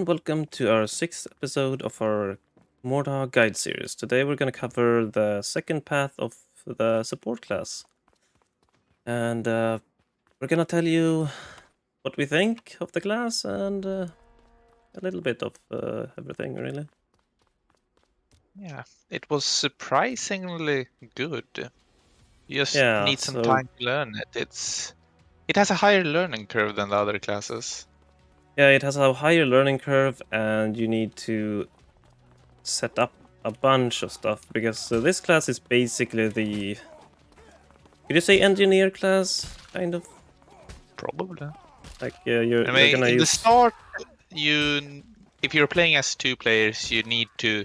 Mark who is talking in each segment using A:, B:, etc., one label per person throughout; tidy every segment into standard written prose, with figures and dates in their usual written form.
A: and welcome to our 6th episode of our Mordhau guide series. Today we're going to cover the second path of the support class. And we're going to tell you what we think of the class and a little bit of everything, really.
B: Yeah, it was surprisingly good. You just
A: Yeah,
B: need some time to learn it. It has a higher learning curve than the other classes.
A: Yeah, it has a higher learning curve and you need to set up a bunch of stuff because this class is basically the... Could you say engineer class, kind of?
B: Probably.
A: Like you're
B: I mean,
A: gonna
B: in the
A: use...
B: start, if you're playing as two players, you need to,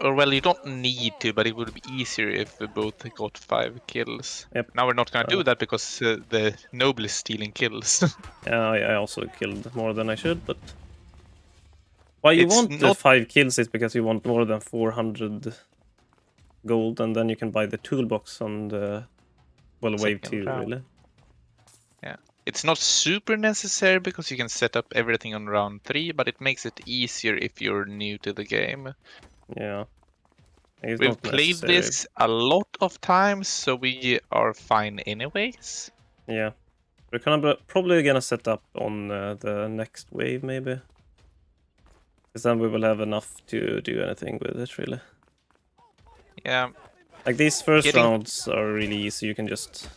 B: or well, you don't need to, but it would be easier if we both got 5 kills.
A: Yep.
B: Now we're not gonna do that because the noble is stealing kills.
A: Yeah, I also killed more than I should, but why you
B: It's
A: want the
B: not
A: 5 kills is because you want more than 400 gold, and then you can buy the toolbox on the wave
B: second
A: 2,
B: round.
A: really.
B: Yeah, it's not super necessary because you can set up everything on round 3, but it makes it easier if you're new to the game.
A: Yeah, it's
B: We've
A: not
B: played
A: necessary.
B: this a lot of times, so we are fine anyways.
A: Yeah, we're probably gonna set up on the next wave, maybe. Because then we will have enough to do anything with it, really.
B: Yeah.
A: Like, these first
B: Getting
A: rounds are really easy. You can just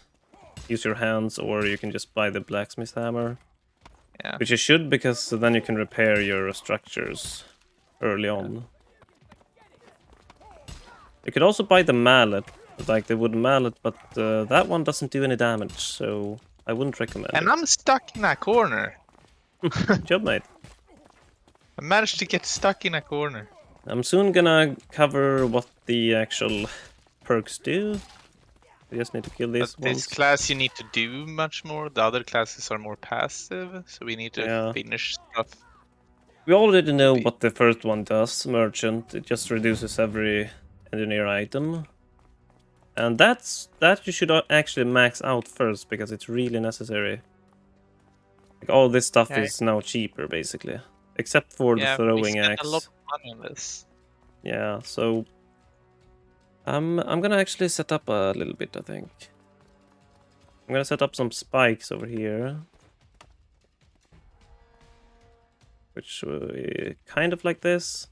A: use your hands, or you can just buy the blacksmith hammer.
B: Yeah.
A: Which you should, because then you can repair your structures early on. You could also buy the mallet, like the wooden mallet, but that one doesn't do any damage, so I wouldn't recommend it.
B: And I'm stuck in a corner.
A: Good job, mate.
B: I managed to get stuck in a corner.
A: I'm soon gonna cover what the actual perks do. We just need to kill these
B: But this
A: ones.
B: class you need to do much more. The other classes are more passive, so we need to finish stuff.
A: We already know what the first one does, Merchant. It just reduces every engineer item. And that you should actually max out first, because it's really necessary. Like, all this stuff is now cheaper, basically. Except for the throwing axe.
B: A lot of money on this.
A: Yeah, so I'm gonna actually set up a little bit, I think. I'm gonna set up some spikes over here. Which kind of like this.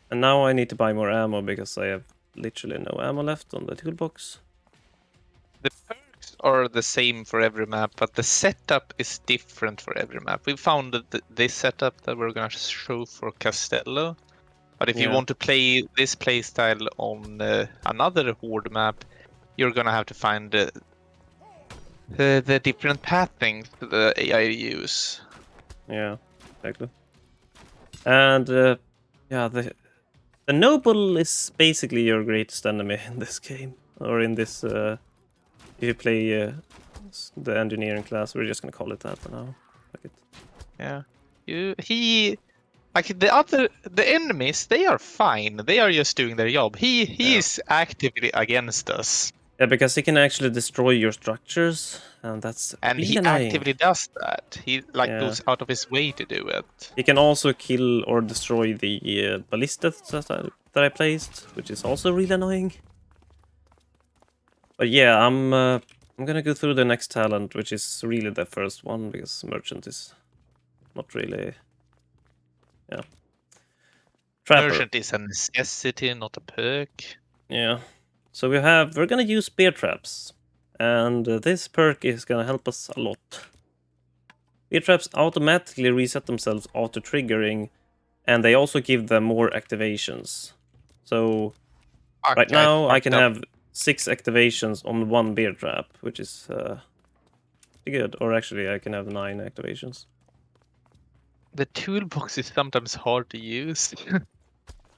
A: And now I need to buy more ammo because I have literally no ammo left on the toolbox.
B: The perks are the same for every map, but the setup is different for every map. We found that this setup that we're gonna show for Castello. But if you want to play this playstyle on another Horde map, you're gonna have to find the different pathings the AI use.
A: Yeah, exactly. And yeah, the noble is basically your greatest enemy in this game, or in this. If you play the engineering class, we're just gonna call it that for now. Fuck it.
B: Yeah, like the enemies, they are fine. They are just doing their job. He is actively against us.
A: Yeah, because he can actually destroy your structures, and that's
B: and
A: really
B: he
A: annoying.
B: Actively does that. He goes out of his way to do it.
A: He can also kill or destroy the ballistas that I placed, which is also really annoying. But yeah, I'm gonna go through the next talent, which is really the first one, because Merchant is not really... Yeah. Trapper.
B: Merchant is a necessity, not a perk.
A: Yeah. So we're gonna use spear traps, and this perk is gonna help us a lot. Spear traps automatically reset themselves auto triggering, and they also give them more activations. So right now I can have 6 activations on one bear trap, which is pretty good. Or actually, I can have 9 activations.
B: The toolbox is sometimes hard to use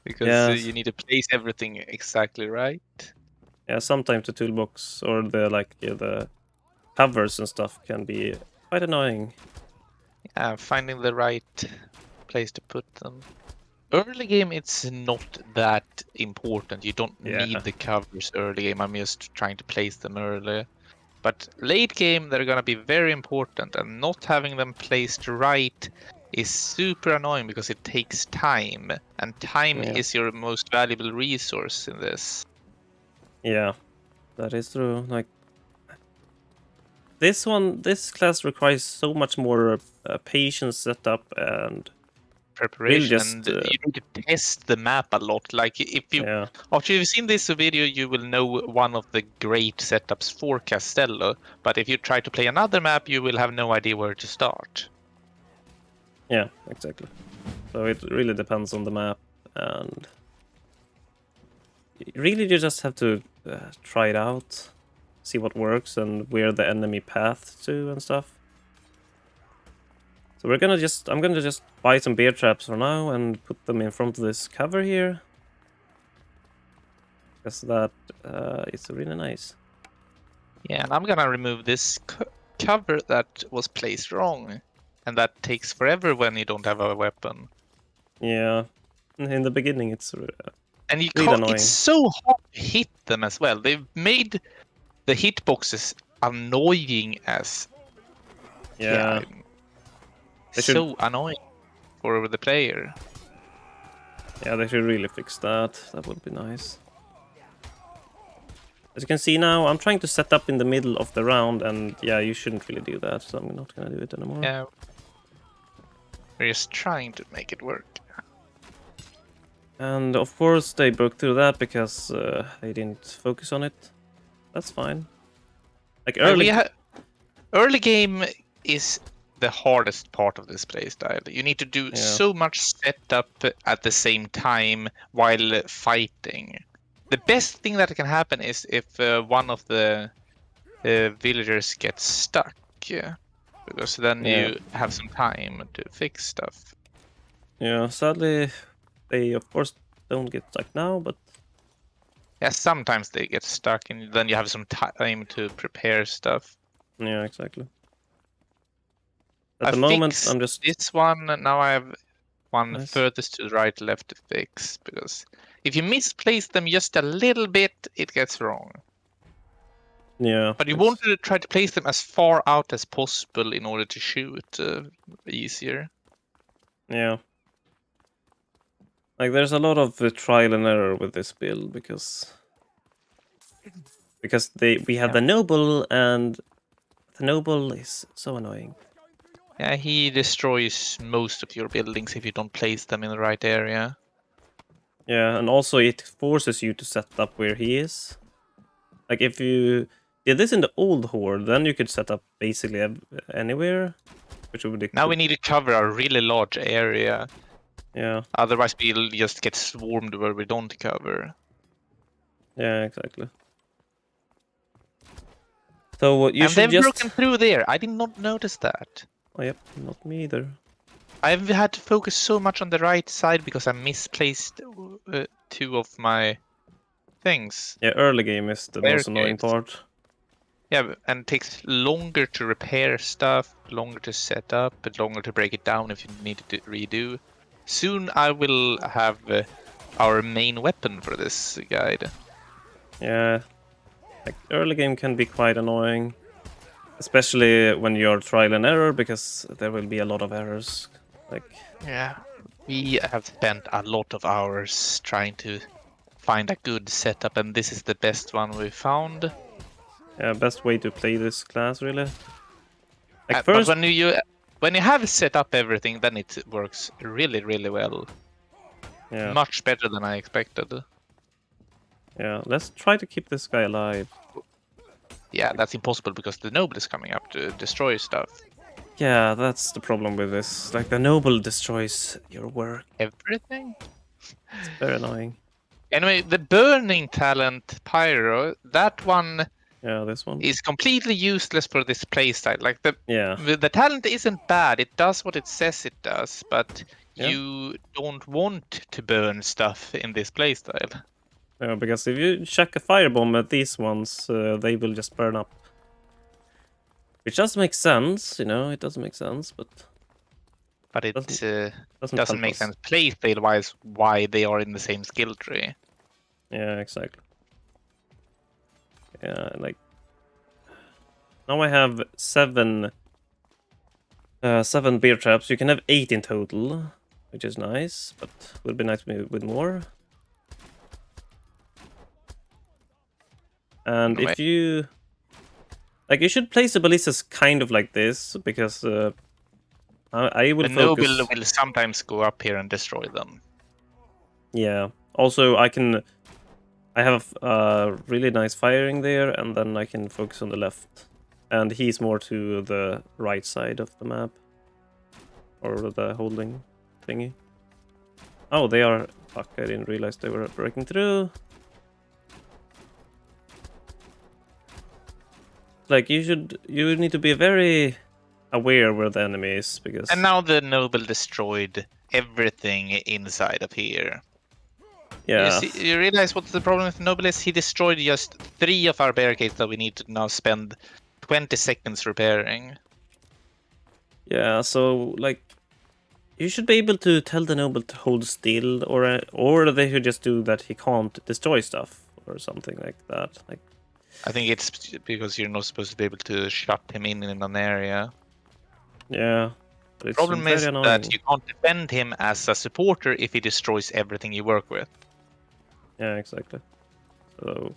B: because you need to place everything exactly right.
A: Yeah, sometimes the toolbox or the covers and stuff can be quite annoying.
B: Yeah, finding the right place to put them. Early game, it's not that important. You don't need the covers early game. I'm just trying to place them early. But late game, they're gonna be very important, and not having them placed right is super annoying because it takes time, and time
A: Yeah.
B: is your most valuable resource in this.
A: Yeah, that is true. Like this class requires so much more patience setup and really
B: Preparation,
A: just
B: and you need to test the map a lot. Like if you
A: yeah,
B: after you've seen this video, you will know one of the great setups for Castello. But if you try to play another map, you will have no idea where to start.
A: yeah, exactly. So it really depends on the map, and really you just have to try it out, see what works and where the enemy path to and stuff. So I'm gonna just buy some bear traps for now and put them in front of this cover here, because that is really nice.
B: Yeah, and I'm gonna remove this cover that was placed wrong, and that takes forever when you don't have a weapon.
A: Yeah, in the beginning it's
B: And you
A: really
B: can't. It's
A: annoying.
B: so hard to hit them as well. They've made the hitboxes annoying as yeah,
A: Yeah, they should.
B: so annoying for the player.
A: Yeah, they should really fix that. That would be nice. As you can see now, I'm trying to set up in the middle of the round, and yeah, you shouldn't really do that, so I'm not gonna do it anymore.
B: Yeah, we're just trying to make it work.
A: And of course, they broke through that because they didn't focus on it. That's fine. Like
B: Early game is the hardest part of this playstyle. You need to do
A: yeah,
B: so much setup at the same time while fighting. The best thing that can happen is if one of the villagers gets stuck, yeah, because then
A: yeah,
B: you have some time to fix stuff.
A: yeah. Sadly, they of course don't get stuck now, but
B: Yeah, sometimes they get stuck, and then you have some time to prepare stuff.
A: yeah, exactly. At
B: I
A: the moment,
B: fixed
A: I'm just
B: this one, and now I have one
A: nice.
B: furthest to the right left to fix, because if you misplace them just a little bit, it gets wrong.
A: Yeah,
B: But you want to try to place them as far out as possible in order to shoot easier.
A: yeah. Like there's a lot of trial and error with this build because we have
B: Yeah.
A: the noble, and the noble is so annoying.
B: Yeah, he destroys most of your buildings if you don't place them in the right area.
A: Yeah, and also it forces you to set up where he is. Like if you did this in the old Horde, then you could set up basically anywhere, which would be
B: Now we need to cover a really large area.
A: yeah,
B: Otherwise, we'll just get swarmed where we don't cover.
A: yeah, exactly. So you
B: And
A: should
B: they've
A: just
B: broken through there. I did not notice that.
A: oh yep, not me either.
B: I've had to focus so much on the right side because I misplaced two of my things.
A: Yeah, early game is the most annoying
B: Barricades.
A: part.
B: Yeah, and it takes longer to repair stuff, longer to set up, but longer to break it down if you need to redo. Soon I will have our main weapon for this guide.
A: Yeah, like early game can be quite annoying, especially when you're trial and error, because there will be a lot of errors. Like
B: Yeah, we have spent a lot of hours trying to find a good setup, and this is the best one we found.
A: yeah, best way to play this class really. Like
B: But
A: first,
B: when you have set up everything, then it works really, really well.
A: yeah,
B: Much better than I expected.
A: yeah. Let's try to keep this guy alive.
B: Yeah, that's impossible because the noble is coming up to destroy stuff.
A: Yeah, that's the problem with this. Like the noble destroys your work.
B: Everything?
A: It's very annoying.
B: Anyway, the burning talent Pyro, that one
A: Yeah, this one.
B: is completely useless for this playstyle. Like
A: Yeah,
B: the talent isn't bad. It does what it says it does, but
A: yeah.
B: you don't want to burn stuff in this playstyle.
A: Yeah, because if you chuck a firebomb at these ones, they will just burn up. Which does make sense, you know, it does make sense, but
B: But it
A: doesn't
B: doesn't
A: help
B: make
A: us.
B: sense playstyle wise why they are in the same skill tree.
A: Yeah, exactly. Yeah, like Now I have 7 bear traps. You can have 8 in total, which is nice, but would be nice with more. And if you like, you should place the ballistas kind of like this, because I will
B: The
A: focus.
B: noble will sometimes go up here and destroy them.
A: Yeah. Also, I have really nice firing there, and then I can focus on the left. And he's more to the right side of the map, or the holding thingy. Oh, they are. Fuck! I didn't realize they were breaking through. Like, you need to be very aware where the enemy is, because.
B: And now the noble destroyed everything inside of here.
A: Yeah.
B: You realize what the problem with the noble is? He destroyed just 3 of our barricades that we need to now spend 20 seconds repairing.
A: Yeah. So, like, you should be able to tell the noble to hold still, or they should just do that he can't destroy stuff or something like that. Like.
B: I think it's because you're not supposed to be able to shut him in an area.
A: Yeah. But
B: The
A: it's
B: problem
A: very
B: is
A: annoying.
B: that you can't defend him as a supporter if he destroys everything you work with.
A: Yeah, exactly. So.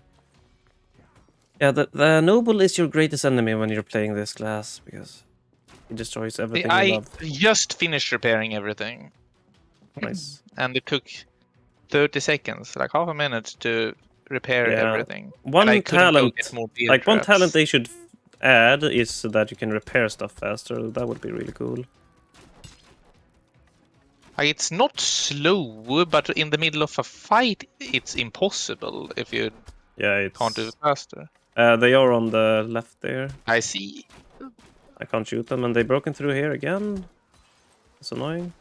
A: Yeah, the noble is your greatest enemy when you're playing this class, because he destroys everything you
B: I
A: love.
B: just finished repairing everything.
A: Nice.
B: And it took 30 seconds, like half a minute to repair everything. And I
A: One
B: couldn't go
A: talent,
B: get more beer
A: like one
B: traps.
A: talent they should add is so that you can repair stuff faster. That would be really cool.
B: It's not slow, but in the middle of a fight, it's impossible if you can't do it faster.
A: They are on the left there.
B: I see.
A: I can't shoot them, and they broken through here again. It's annoying.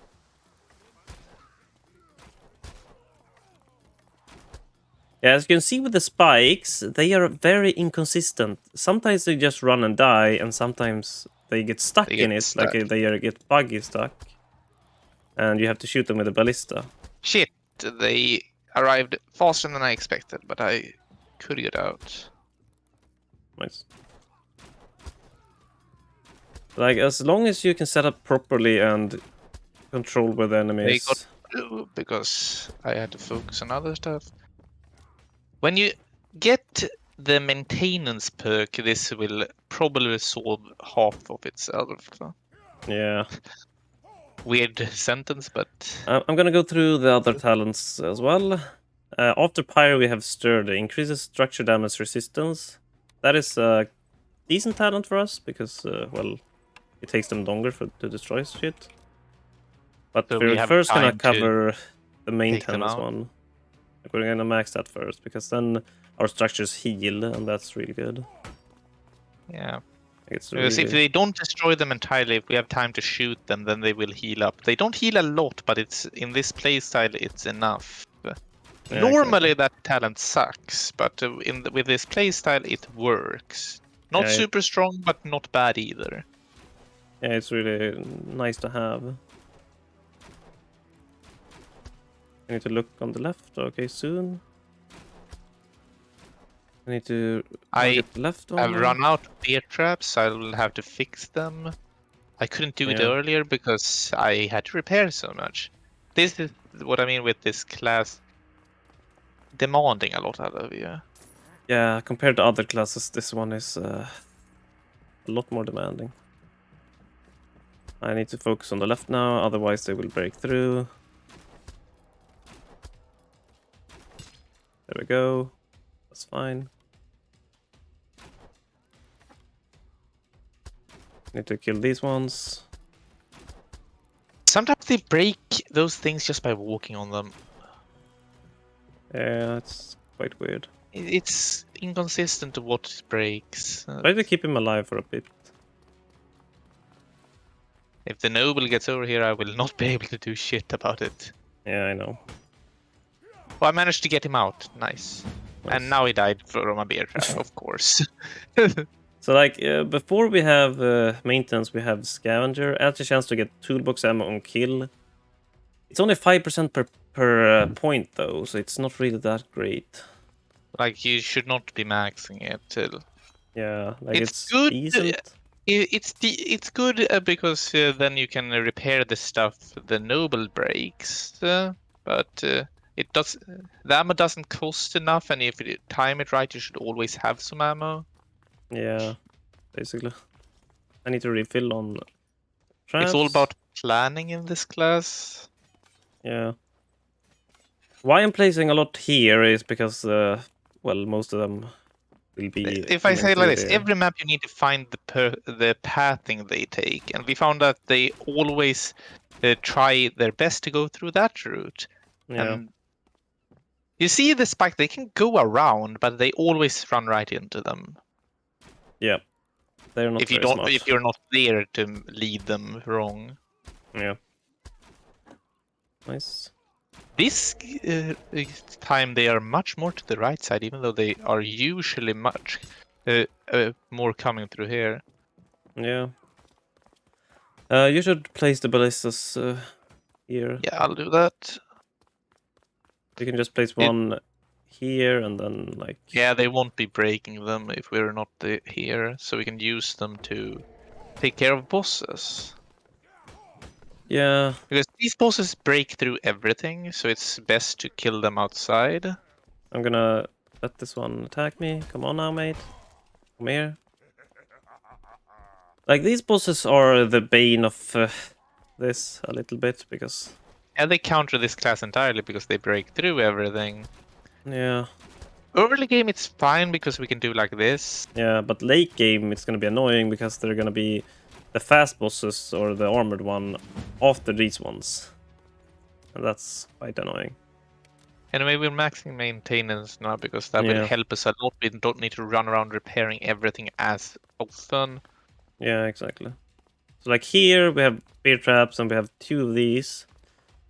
A: Yeah, as you can see with the spikes, they are very inconsistent. Sometimes they just run and die, and sometimes they get stuck in it, like they get buggy stuck. And you have to shoot them with a ballista.
B: Shit, they arrived faster than I expected, but I could get out.
A: Nice. Like, as long as you can set up properly and control where the enemy
B: They
A: is.
B: got blue because I had to focus on other stuff. When you get the maintenance perk, this will probably solve half of itself.
A: Yeah.
B: Weird sentence, but
A: I'm gonna go through the other talents as well. After Pyro, we have Stirred. Increases structure damage resistance. That is a decent talent for us, because, well, it takes them longer to destroy shit. But
B: so
A: we're first gonna cover the
B: take them
A: maintenance
B: out.
A: one. Like, we're gonna max that first, because then our structures heal, and that's really good.
B: Yeah.
A: It's
B: Because if they don't destroy them entirely, if we have time to shoot them, then they will heal up. They don't heal a lot, but it's in this playstyle, it's enough.
A: Yeah,
B: Normally,
A: exactly.
B: that talent sucks, but with this playstyle, it works. Not super strong, but not bad either.
A: Yeah, it's really nice to have. I need to look on the left. Okay, soon. I need to target the left one.
B: I've run out of beer traps. I will have to fix them. I couldn't do it earlier because I had to repair so much. This is what I mean with this class demanding a lot out of you.
A: Yeah, compared to other classes, this one is a lot more demanding. I need to focus on the left now, otherwise they will break through. There we go. That's fine. Need to kill these ones.
B: Sometimes they break those things just by walking on them.
A: Yeah, it's quite weird.
B: It's inconsistent to what breaks.
A: Try to keep him alive for a bit.
B: If the noble gets over here, I will not be able to do shit about it.
A: Yeah, I know.
B: Well, I managed to get him out. Nice. And now he died from a beer trap, of course.
A: So, like, before we have maintenance, we have scavenger. Adds a chance to get toolbox ammo on kill. It's only 5% per point, though, so it's not really that great.
B: Like, you should not be maxing it till...
A: Yeah, like
B: It's
A: it's
B: good.
A: decent.
B: It's good because then you can repair the stuff the noble breaks, but it does the ammo doesn't cost enough, and if you time it right, you should always have some ammo.
A: Yeah, basically. I need to refill on
B: It's all
A: traps.
B: about planning in this class.
A: Yeah. Why I'm placing a lot here is because, well, most of them will be
B: If I
A: coming
B: say it like
A: through
B: this,
A: there.
B: every map you need to find the pathing they take, and we found that they always try their best to go through that route.
A: Yeah,
B: And you see the spike, they can go around, but they always run right into them.
A: yeah. They're not very
B: If
A: smart.
B: you're not there to lead them wrong.
A: Yeah. Nice.
B: This time they are much more to the right side, even though they are usually much more coming through here.
A: Yeah. You should place the ballistas here.
B: Yeah, I'll do that.
A: You can just place
B: It,
A: one here and then like.
B: yeah, they won't be breaking them if we're not here, so we can use them to take care of bosses.
A: Yeah.
B: Because these bosses break through everything, so it's best to kill them outside.
A: I'm gonna let this one attack me. Come on now, mate. Come here. Like these bosses are the bane of this a little bit because.
B: And they counter this class entirely because they break through everything.
A: Yeah.
B: Early game it's fine because we can do like this.
A: Yeah, but late game it's gonna be annoying because they're gonna be the fast bosses or the armored one after these ones. And that's quite annoying.
B: Anyway, we're maxing maintenance now because that will
A: Yeah.
B: help us a lot. We don't need to run around repairing everything as often.
A: Yeah, exactly. So like here we have bear traps and we have 2 of these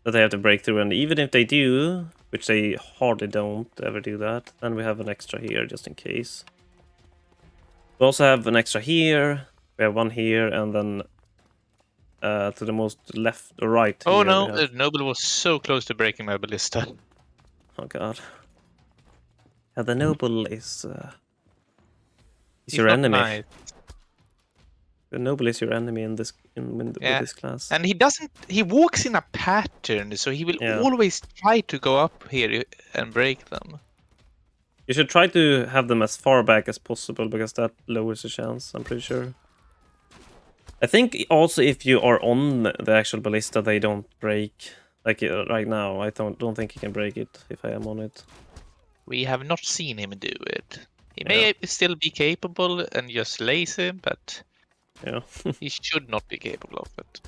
A: that they have to break through, and even if they do, which they hardly don't ever do that, then we have an extra here just in case. We also have an extra here, we have one here, and then to the most left or right
B: Oh
A: here we
B: no,
A: have...
B: the noble was so close to breaking my ballista.
A: Oh god. Yeah, the noble is
B: He's
A: your
B: not
A: enemy.
B: nice.
A: The noble is your enemy in this with
B: Yeah.
A: this class.
B: And he walks in a pattern, so he will
A: Yeah.
B: always try to go up here and break them.
A: You should try to have them as far back as possible because that lowers the chance, I'm pretty sure. I think also if you are on the actual ballista, they don't break. Like right now, I don't think he can break it if I am on it.
B: We have not seen him do it. He may still be capable and just lazy, but
A: Yeah.
B: he should not be capable of it.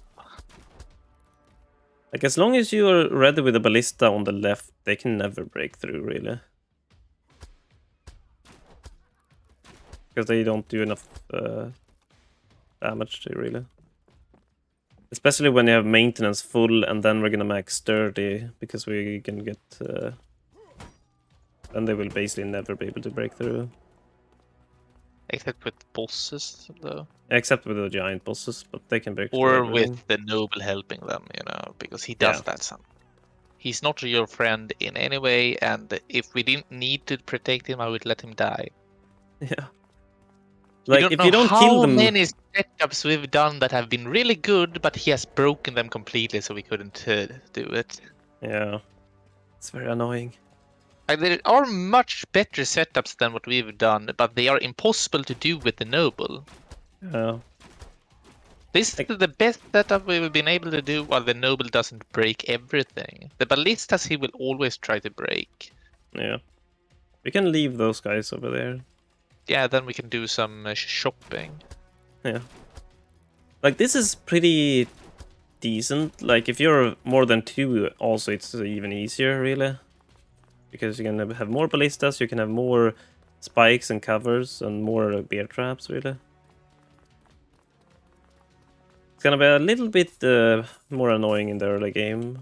A: Like as long as you are ready with the ballista on the left, they can never break through, really. Because they don't do enough damage to really. Especially when you have maintenance full and then we're gonna max sturdy because we can get... then they will basically never be able to break through.
B: Except with bosses, though.
A: Except with the giant bosses, but they can break through
B: Or
A: everything.
B: with the noble helping them, because he does that some. He's not your friend in any way, and if we didn't need to protect him, I would let him die.
A: Yeah.
B: You
A: Like,
B: don't
A: if
B: know
A: you don't kill
B: how
A: them...
B: many setups we've done that have been really good, but he has broken them completely, so we couldn't do it.
A: Yeah. It's very annoying.
B: There are much better setups than what we've done, but they are impossible to do with the noble.
A: Yeah.
B: This is the best setup we've been able to do while the noble doesn't break everything. The ballistas he will always try to break.
A: Yeah. We can leave those guys over there.
B: Yeah, then we can do some shopping.
A: Yeah. Like, this is pretty decent. Like, if you're more than 2, also, it's even easier, really. Because you can have more ballistas, you can have more spikes and covers, and more bear traps, really. It's gonna be a little bit more annoying in the early game,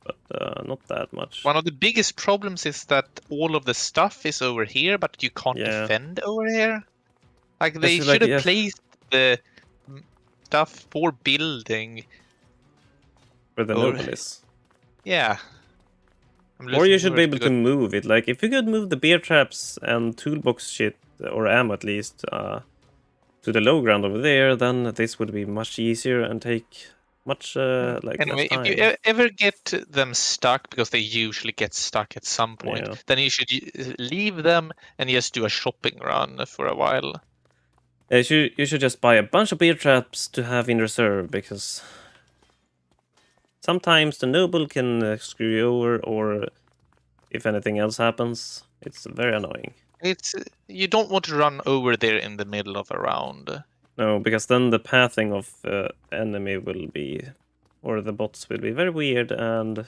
A: but not that much.
B: One of the biggest problems is that all of the stuff is over here, but you can't defend over here. Like, they should have placed the stuff for building.
A: Where the noble is.
B: Yeah.
A: Or you should be able to move it. Like, if you could move the bear traps and toolbox shit or ammo at least, to the low ground over there, then this would be much easier and take much like less
B: Anyway, if
A: time.
B: you ever get them stuck, because they usually get stuck at some point,
A: Yeah.
B: then you should leave them and just do a shopping run for a while.
A: You should just buy a bunch of bear traps to have in reserve, because sometimes the noble can screw you over, or if anything else happens, it's very annoying.
B: It's you don't want to run over there in the middle of a round.
A: No, because then the pathing of enemy will be, or the bots will be very weird and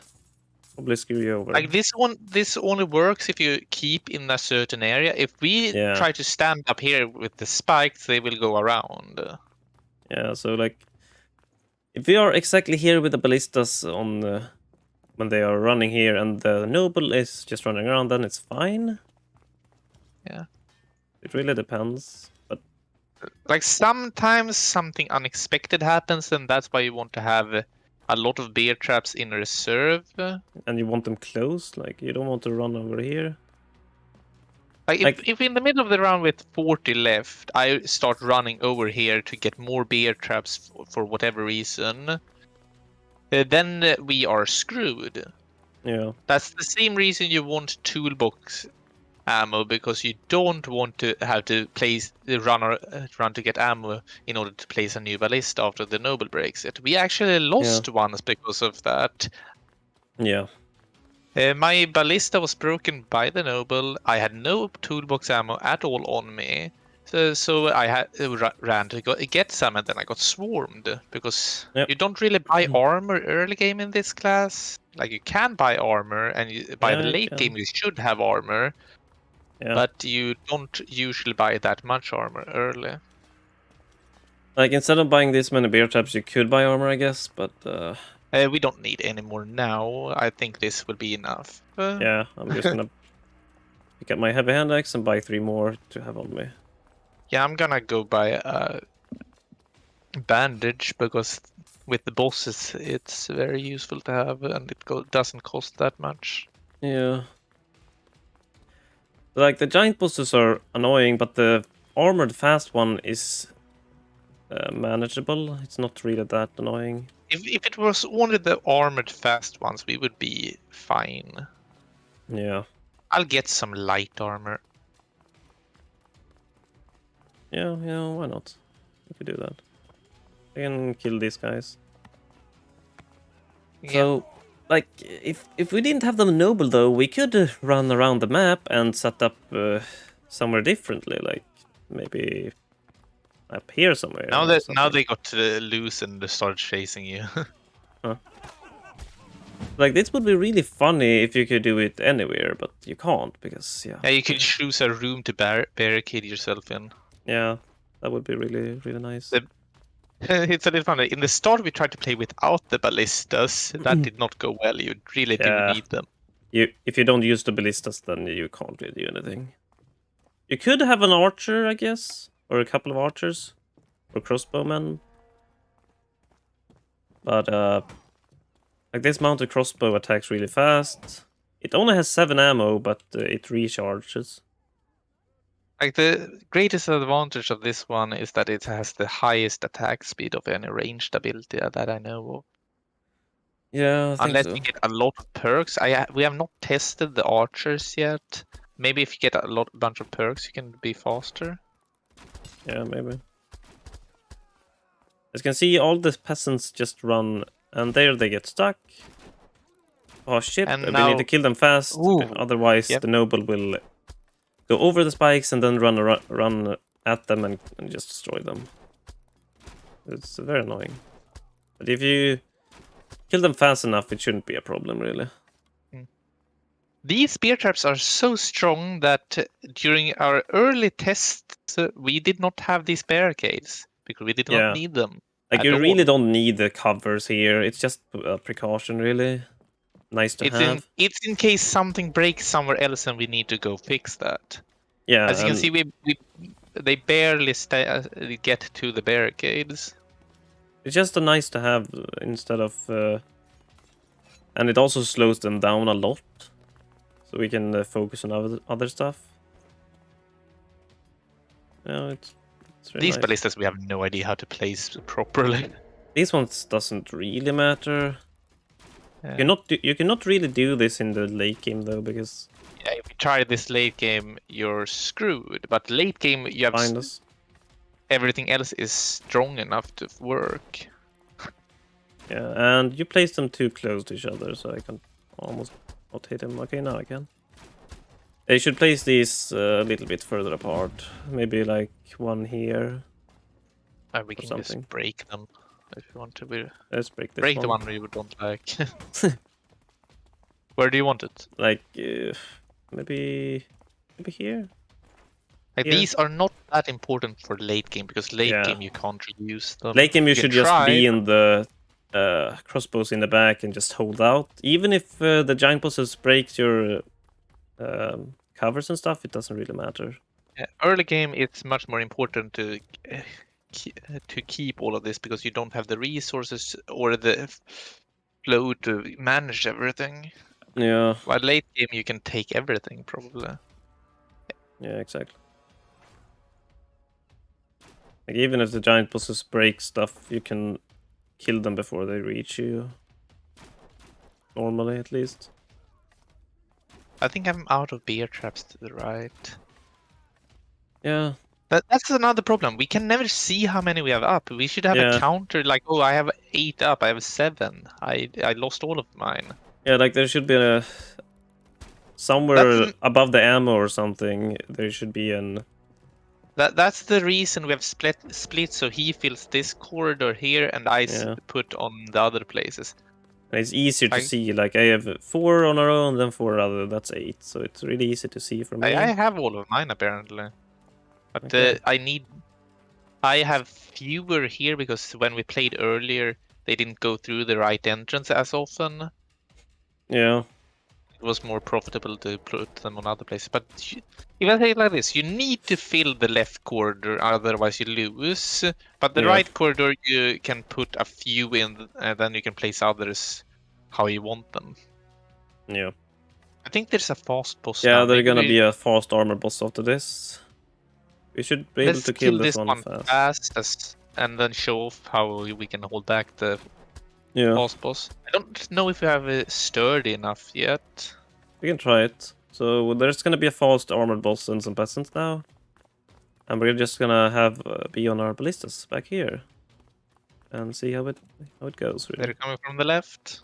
A: probably screw you over.
B: Like this only works if you keep in a certain area. If we
A: Yeah.
B: try to stand up here with the spikes, they will go around.
A: Yeah, so like, if we are exactly here with the ballistas on when they are running here, and the noble is just running around, then it's fine.
B: Yeah.
A: It really depends, but
B: Like sometimes something unexpected happens, and that's why you want to have a lot of bear traps in reserve.
A: and you want them close, like you don't want to run over here.
B: Like if in the middle of the round with 40 left, I start running over here to get more bear traps for whatever reason, then we are screwed.
A: Yeah.
B: That's the same reason you want toolbox ammo, because you don't want to have to run to get ammo in order to place a new ballista after the noble breaks it. We actually lost once because of that.
A: Yeah.
B: My ballista was broken by the noble. I had no toolbox ammo at all on me. So I had ran to get some, and then I got swarmed because
A: Yep.
B: you don't really buy armor early game in this class. Like you can buy armor, and by the
A: Yeah, you
B: late
A: can.
B: game you should have armor,
A: Yeah.
B: but you don't usually buy that much armor early.
A: Like, instead of buying this many bear traps, you could buy armor, I guess, but
B: We don't need any more now. I think this will be enough.
A: yeah, I'm just gonna pick up my heavy hand axe and buy 3 more to have on me.
B: Yeah, I'm gonna go buy a bandage, because with the bosses it's very useful to have, and it doesn't cost that much.
A: Yeah. Like, the giant bosses are annoying, but the armored fast one is manageable. It's not really that annoying.
B: If it was only the armored fast ones, we would be fine.
A: Yeah.
B: I'll get some light armor.
A: Yeah, why not? We could do that. I can kill these guys.
B: Yeah.
A: So, like, if we didn't have them noble, though, we could run around the map and set up somewhere differently, like maybe up here somewhere.
B: Now
A: or
B: now
A: something.
B: they got loose and started chasing you.
A: Like, this would be really funny if you could do it anywhere, but you can't, because
B: Yeah, you could choose a room to barricade yourself in.
A: Yeah, that would be really, really nice.
B: It's a little funny. In the start, we tried to play without the ballistas. That did not go well. You really do
A: Yeah.
B: need them.
A: If you don't use the ballistas, then you can't really do anything. You could have an archer, I guess, or a couple of archers, or crossbowmen. But like, this mounted crossbow attacks really fast. It only has 7 ammo, but it recharges.
B: Like the greatest advantage of this one is that it has the highest attack speed of any ranged ability that I know of.
A: Yeah, I think
B: Unless
A: so.
B: you get a lot of perks. We have not tested the archers yet. Maybe if you get a bunch of perks, you can be faster.
A: Yeah, maybe. As you can see, all the peasants just run, and there they get stuck. Oh shit,
B: And
A: we
B: now-
A: need to kill them fast,
B: Ooh,
A: otherwise
B: yep.
A: the noble will go over the spikes and then run at them and just destroy them. It's very annoying. But if you kill them fast enough, it shouldn't be a problem, really.
B: These spear traps are so strong that during our early tests, we did not have these barricades because we did not need them.
A: Like, you really don't need the covers here. It's just a precaution, really. Nice to have.
B: It's in case something breaks somewhere else and we need to go fix that.
A: Yeah,
B: As you can see, they barely get to the barricades.
A: it's just a nice to have instead of... and it also slows them down a lot. So we can focus on other stuff. No, it's really
B: These
A: nice.
B: ballistas we have no idea how to place properly.
A: These ones doesn't really matter.
B: Yeah.
A: You cannot really do this in the late game though, because
B: Yeah, if you try this late game, you're screwed. But late game, you have
A: find us.
B: everything else is strong enough to work.
A: Yeah, and you place them too close to each other, so I can almost not hit him. Okay, now I can. They should place these a little bit further apart. Maybe like one here.
B: We can
A: something.
B: just break them if you want to.
A: Let's break this
B: Break
A: one.
B: the one you don't like. Where do you want it?
A: Like, maybe here?
B: Like,
A: Here.
B: these are not that important for late game, because late
A: Yeah.
B: game you can't use them.
A: Late game you
B: can
A: should just
B: try,
A: be in the crossbows in the back and just hold out. Even if the giant bosses breaks your covers and stuff, it doesn't really matter.
B: Yeah, early game it's much more important to keep all of this, because you don't have the resources or the flow to manage everything.
A: Yeah.
B: While late game you can take everything probably.
A: Yeah, exactly. Like, even if the giant bosses break stuff, you can kill them before they reach you. Normally, at least.
B: I think I'm out of bear traps to the right.
A: Yeah.
B: That's another problem. We can never see how many we have up. We should have a counter like, oh, I have 8 up, I have 7. I lost all of mine.
A: Yeah, like there should be a somewhere above the ammo or something. There should be an.
B: That's the reason we have split, so he fills this corridor here, and I put on the other places.
A: And it's easier to see. Like, I have 4 on our own, then 4 other. That's 8. So it's really easy to see for me.
B: I have all of mine apparently, but
A: okay.
B: I have fewer here because when we played earlier, they didn't go through the right entrance as often.
A: Yeah.
B: It was more profitable to put them on other places. But if I say it like this, you need to fill the left corridor, otherwise you lose. But the right corridor, you can put a few in, and then you can place others how you want them.
A: Yeah.
B: I think there's a fast boss
A: now.
B: now.
A: Yeah, there's gonna be a fast armor boss after this. We should be able to kill this one
B: fast. And then show off how we can hold back the fast boss. I don't know if we have it sturdy enough yet.
A: We can try it. So there's gonna be a fast armored boss and some peasants now. And we're just gonna have be on our ballistas back here. And see how it goes, really.
B: They're coming from the left.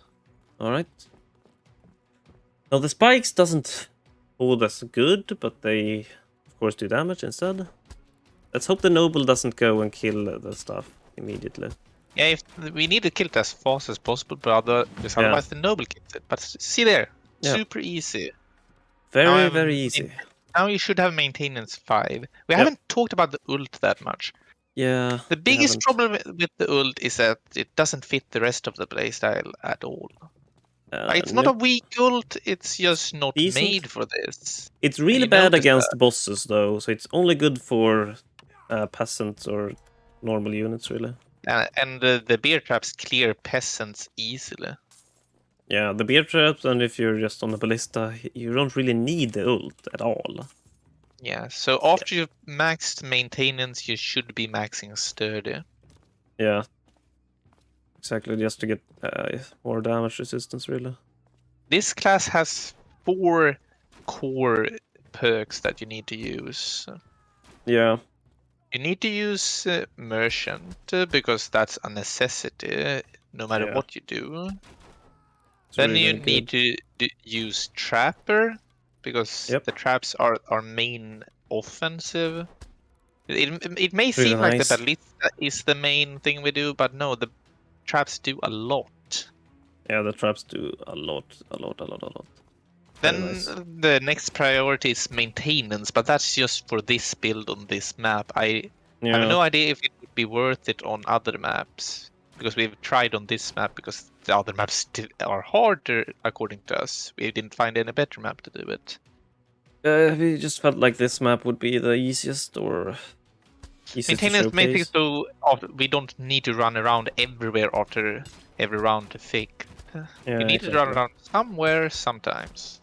A: Alright. Now the spikes doesn't hold as good, but they of course do damage instead. Let's hope the noble doesn't go and kill the stuff immediately.
B: Yeah, if we need to kill it as fast as possible, brother, because otherwise the noble kills it. But see there, super easy.
A: Very easy.
B: Now you should have maintenance 5. We haven't talked about the ult that much.
A: Yeah.
B: The biggest problem with the ult is that it doesn't fit the rest of the playstyle at all. It's not a weak ult, it's just not made for this.
A: It's really bad against bosses though, so it's only good for peasants or normal units, really.
B: And the bear traps clear peasants easily.
A: Yeah, the bear traps, and if you're just on the ballista, you don't really need the ult at all.
B: Yeah, so after you've maxed maintenance, you should be maxing sturdy.
A: Yeah. Exactly, just to get more damage resistance, really.
B: This class has 4 core perks that you need to use.
A: Yeah.
B: You need to use Merchant, because that's a necessity, no matter what you do. Then really you need to use Trapper, because the traps are our main offensive. It may seem like the ballista is the main thing we do, but no, the traps do a lot.
A: Yeah, the traps do a lot.
B: Then the next priority is maintenance, but that's just for this build on this map. I have no idea if it would be worth it on other maps, because we've tried on this map because the other maps are harder according to us. We didn't find any better map to do it.
A: We just felt like this map would be the easiest or easiest
B: maintenance makes it so we don't need to run around everywhere after every round to fix.
A: Yeah,
B: you need to run around somewhere sometimes.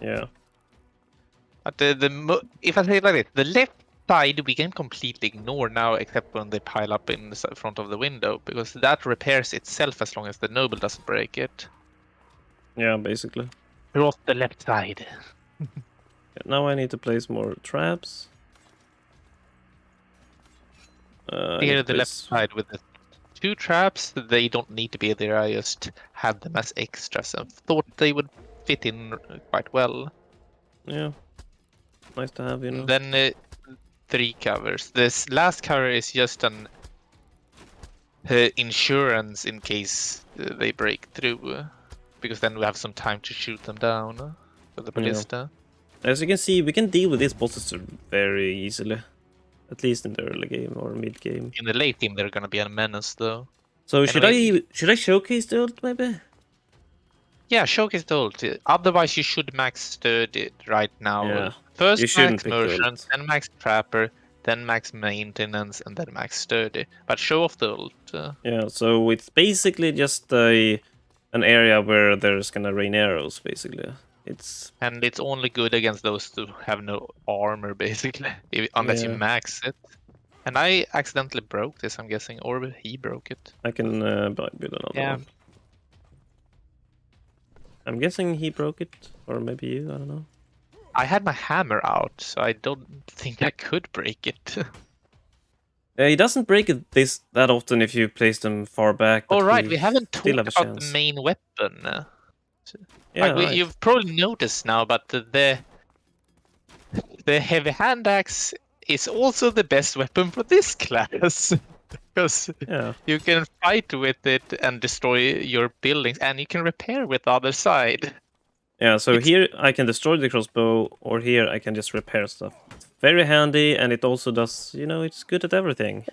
A: Yeah.
B: But if I say it like this, the left side we can completely ignore now, except when they pile up in the front of the window, because that repairs itself as long as the noble doesn't break it.
A: Yeah, basically.
B: We're off the left side.
A: Now I need to place more traps. I need
B: Here
A: to
B: the left
A: place...
B: side with the 2 traps, they don't need to be there. I just have them as extras and thought they would fit in quite well.
A: Yeah. Nice to have, you know.
B: Then 3 covers. This last cover is just an insurance in case they break through, because then we have some time to shoot them down with the ballista.
A: As you can see, we can deal with these bosses very easily. At least in the early game or mid game.
B: In the late game, they're gonna be a menace, though.
A: So should I showcase the ult maybe?
B: Yeah, showcase the ult. Otherwise, you should max sturdy right now.
A: Yeah.
B: First
A: You shouldn't
B: max
A: pick the
B: motion,
A: ult.
B: then max trapper, then max maintenance, and then max sturdy. But show off the ult.
A: Yeah, so it's basically just an area where there's gonna rain arrows, basically.
B: And it's only good against those who have no armor, basically, unless you
A: Yeah.
B: max it. And I accidentally broke this, I'm guessing, or he broke it.
A: I can build another
B: Yeah.
A: one. I'm guessing he broke it, or maybe you, I don't know.
B: I had my hammer out, so I don't think I could break it.
A: He doesn't break it that often if you place them far back.
B: All right,
A: he
B: we haven't
A: still
B: talked
A: have a
B: about the
A: chance.
B: main weapon.
A: Yeah, right.
B: You've probably noticed now, but the heavy hand axe is also the best weapon for this class. Because
A: Yeah.
B: you can fight with it and destroy your buildings, and you can repair with the other side.
A: Yeah, so here I can destroy the crossbow, or here I can just repair stuff. It's very handy, and it also does, it's good at everything.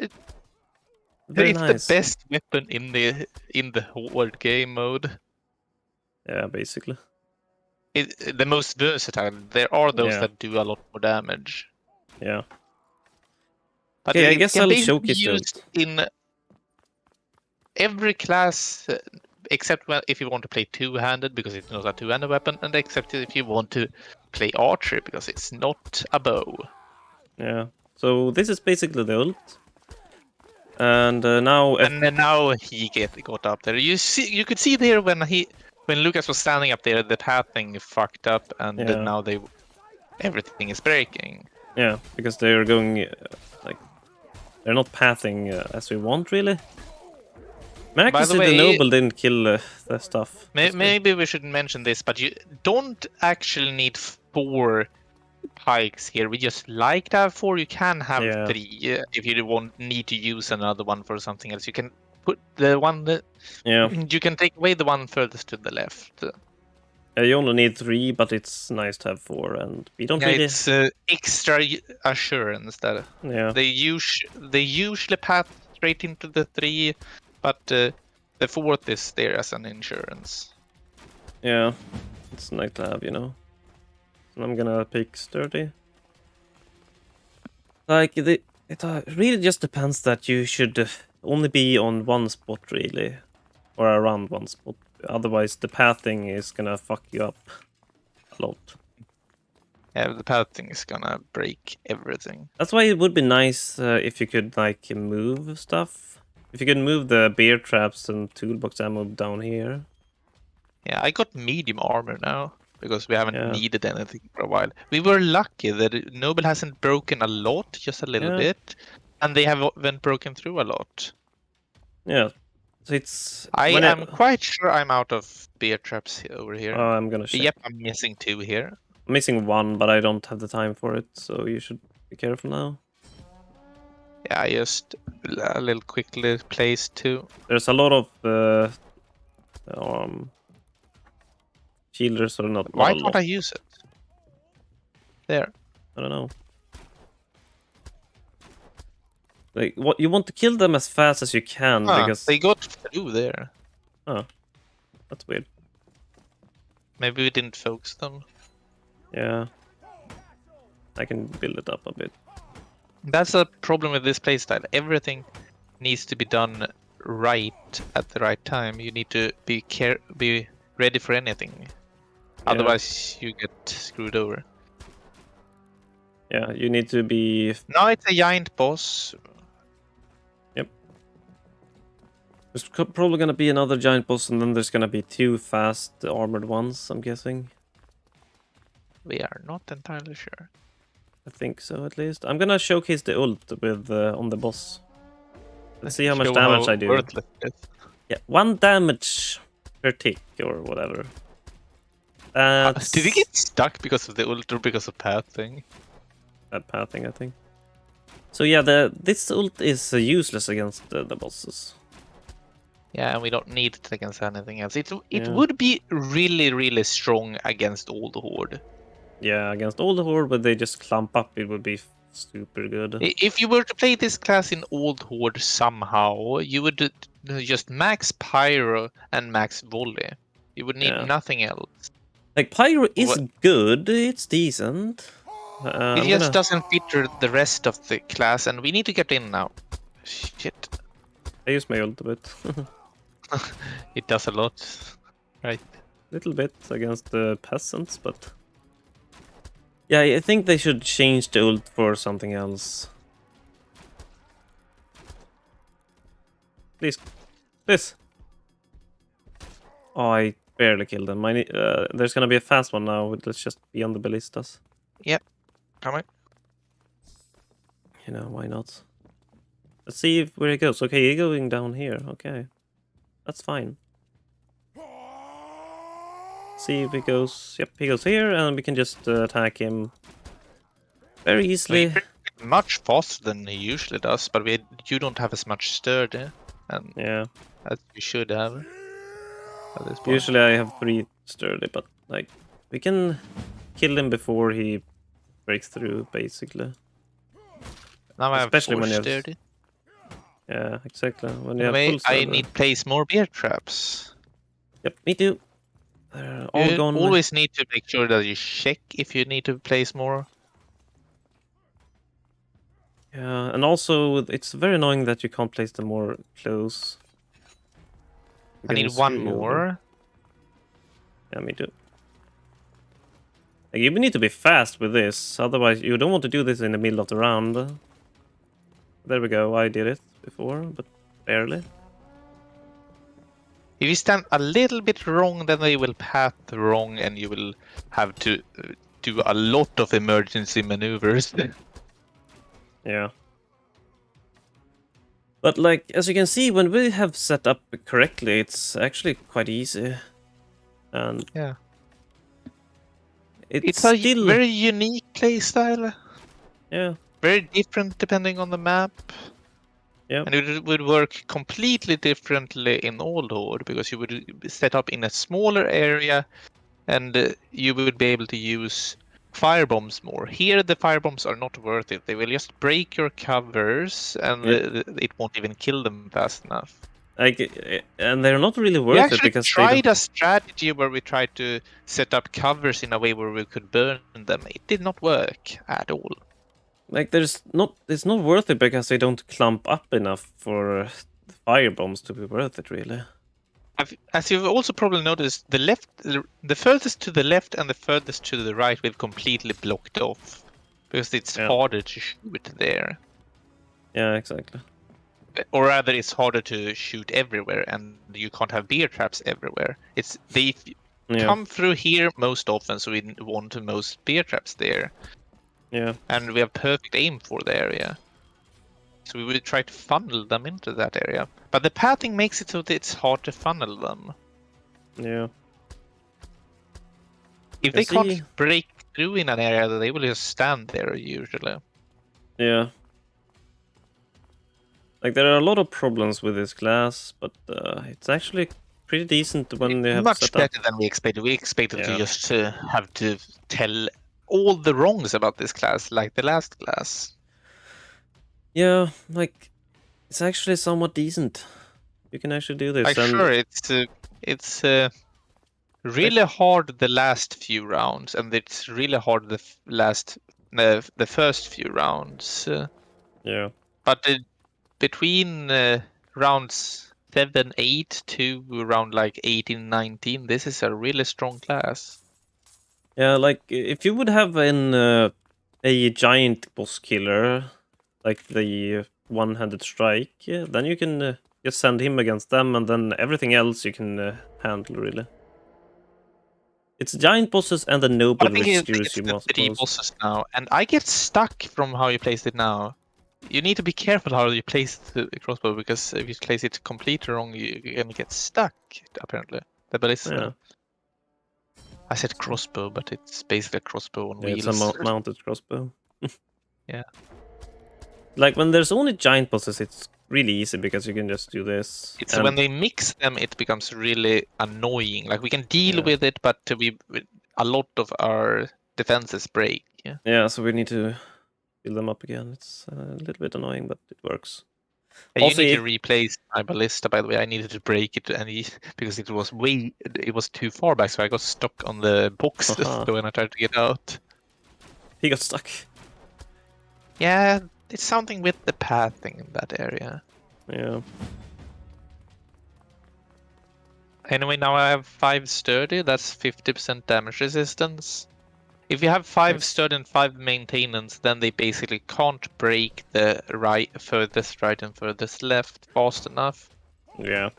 A: Very
B: It's
A: nice.
B: the best weapon in the Horde game mode.
A: Yeah, basically.
B: The most versatile. There are those
A: Yeah.
B: that do a lot more damage.
A: Yeah.
B: But
A: Okay, I
B: it
A: guess
B: can
A: I'll
B: basically
A: showcase
B: be
A: the
B: used
A: ult.
B: in every class, except if you want to play two-handed, because it's not a two-handed weapon, and except if you want to play archery, because it's not a bow.
A: Yeah. So this is basically the ult. And now...
B: And then now he got up there. You could see there when Lucas was standing up there, the pathing fucked up, and
A: Yeah.
B: now everything is breaking.
A: Yeah, because they're going... they're not pathing as we want, really. Miraculously, the noble didn't kill the stuff.
B: Maybe we should mention this, but you don't actually need 4 pikes here. We just like to have 4. You can have 3 if you need to use another one for something else. You can put the one that...
A: Yeah.
B: You can take away the one furthest to the left.
A: You only need 3, but it's nice to have 4, and we don't really...
B: It's extra assurance that they usually path straight into the 3, but the 4th is there as an insurance.
A: Yeah, it's nice to have, And I'm gonna pick sturdy. It really just depends that you should only be on one spot, really, or around one spot. Otherwise, the pathing is gonna fuck you up a lot.
B: Yeah, the pathing is gonna break everything.
A: That's why it would be nice if you could move stuff. If you could move the bear traps and toolbox ammo down here.
B: Yeah, I got medium armor now because we haven't needed anything for a while. We were lucky that Noble hasn't broken a lot, just a little bit, and they haven't broken through a lot.
A: Yeah, so it's.
B: I am quite sure I'm out of bear traps over here.
A: Oh, I'm gonna check.
B: Yep, I'm missing 2 here.
A: I'm missing 1, but I don't have the time for it, so you should be careful now.
B: Yeah, I just a little quickly placed 2.
A: There's a lot of shielders, or not.
B: Why can't I use it? There.
A: I don't know. What you want to kill them as fast as you can because
B: they got through there.
A: Oh, that's weird.
B: Maybe we didn't focus them.
A: Yeah, I can build it up a bit.
B: That's a problem with this playstyle. Everything needs to be done right at the right time. You need to be ready for anything. Otherwise, you get screwed over.
A: Yeah, you need to be...
B: Now it's a giant boss.
A: Yep. There's probably gonna be another giant boss, and then there's gonna be 2 fast armored ones, I'm guessing.
B: We are not entirely sure.
A: I think so, at least. I'm gonna showcase the ult with on the boss. Let's see how much
B: Show
A: damage I do.
B: worthless it is.
A: Yeah, 1 damage per tick or whatever. That's
B: Did he get stuck because of the ult or because of pathing?
A: that pathing, I think. So yeah, this ult is useless against the bosses.
B: Yeah, and we don't need it against anything else. It
A: Yeah.
B: would be really, really strong against all the Horde.
A: Yeah, against all the Horde, but they just clump up, it would be super good.
B: If you were to play this class in Old Horde somehow, you would just max Pyro and max Volley. You would need
A: Yeah.
B: nothing else.
A: Like, Pyro is
B: What-
A: good, it's decent.
B: It just doesn't fit the rest of the class, and we need to get in now. Shit.
A: I use my ult a bit.
B: It does a lot. Right.
A: Little bit against the peasants, but... Yeah, I think they should change the ult for something else. Please. This. Oh, I barely killed them. There's gonna be a fast one now. Let's just be on the ballistas.
B: Yep. Come on.
A: You know, why not? Let's see where he goes. Okay, he's going down here. Okay. That's fine. See if he goes... Yep, he goes here, and we can just attack him very easily.
B: Much faster than he usually does, but you don't have as much sturdy, and
A: Yeah.
B: as you should have at this point.
A: Usually I have 3 sturdy, but like we can kill him before he breaks through, basically.
B: Now I have
A: Especially
B: 4
A: when you have...
B: sturdy.
A: Yeah, exactly. When you have
B: Anyway,
A: full sturdy.
B: I need to place more bear traps.
A: Yep, me too. They're all
B: You
A: gone.
B: always need to make sure that you check if you need to place more.
A: Yeah, and also it's very annoying that you can't place them more close.
B: I need one more.
A: Yeah, me too. Like, you need to be fast with this, otherwise you don't want to do this in the middle of the round. There we go, I did it before, but barely.
B: If you stand a little bit wrong, then they will path wrong, and you will have to do a lot of emergency maneuvers.
A: Yeah. But like, as you can see, when we have set up correctly, it's actually quite easy. And
B: Yeah.
A: it's
B: a
A: still...
B: very unique playstyle.
A: Yeah.
B: Very different depending on the map.
A: Yeah.
B: And it would work completely differently in Old Horde, because you would set up in a smaller area, and you would be able to use firebombs more. Here the firebombs are not worth it. They will just break your covers, and it won't even kill them fast enough.
A: Like, and they're not really
B: We
A: worth it
B: actually
A: because
B: tried a strategy where we tried to set up covers in a way where we could burn them. It did not work at all.
A: like it's not worth it because they don't clump up enough for the firebombs to be worth it, really.
B: As you've also probably noticed, the furthest to the left and the furthest to the right we've completely blocked off, because it's harder to shoot there.
A: Yeah, exactly.
B: Or rather, it's harder to shoot everywhere, and you can't have bear traps everywhere. They come through here most often, so we want most bear traps there.
A: Yeah.
B: And we have perfect aim for the area. So we would try to funnel them into that area. But the pathing makes it so that it's hard to funnel them.
A: Yeah.
B: If they can't break through in an area, they will just stand there usually.
A: Yeah. Like, there are a lot of problems with this class, but it's actually pretty decent when they have
B: much
A: set
B: better
A: up.
B: than we expected. We expected to just have to tell all the wrongs about this class, like the last class.
A: Yeah, like, it's actually somewhat decent. You can actually do this.
B: Like, sure, it's really hard the last few rounds, and it's really hard the first few rounds.
A: Yeah.
B: But between rounds 7, 8 to around like 18, 19, this is a really strong class.
A: Yeah, like, if you would have in a giant boss killer, like the one-handed strike, then you can just send him against them, and then everything else you can handle, really. It's giant bosses and the noble
B: I think
A: which skews
B: it's
A: you
B: the
A: most.
B: 3 bosses now, and I get stuck from how you place it now. You need to be careful how you place the crossbow, because if you place it completely wrong, you're gonna get stuck, apparently. The ballista.
A: Yeah.
B: I said crossbow, but it's basically a crossbow on
A: Yeah, it's a
B: wheels.
A: mounted crossbow.
B: Yeah.
A: Like, when there's only giant bosses, it's really easy because you can just do this.
B: It's
A: and
B: when they mix them, it becomes really annoying. Like, we can deal
A: Yeah.
B: with it, but a lot of our defenses break. Yeah.
A: Yeah, so we need to build them up again. It's a little bit annoying, but it works.
B: You
A: Also,
B: need to
A: if
B: replace my ballista, by the way. I needed to break it because it was too far back, so I got stuck on the box
A: Haha.
B: when I tried to get out.
A: he got stuck.
B: Yeah, it's something with the pathing in that area.
A: Yeah.
B: Anyway, now I have 5 sturdy. That's 50% damage resistance. If you have 5
A: Nice.
B: sturdy and 5 maintenance, then they basically can't break the furthest right and furthest left fast enough.
A: Yeah.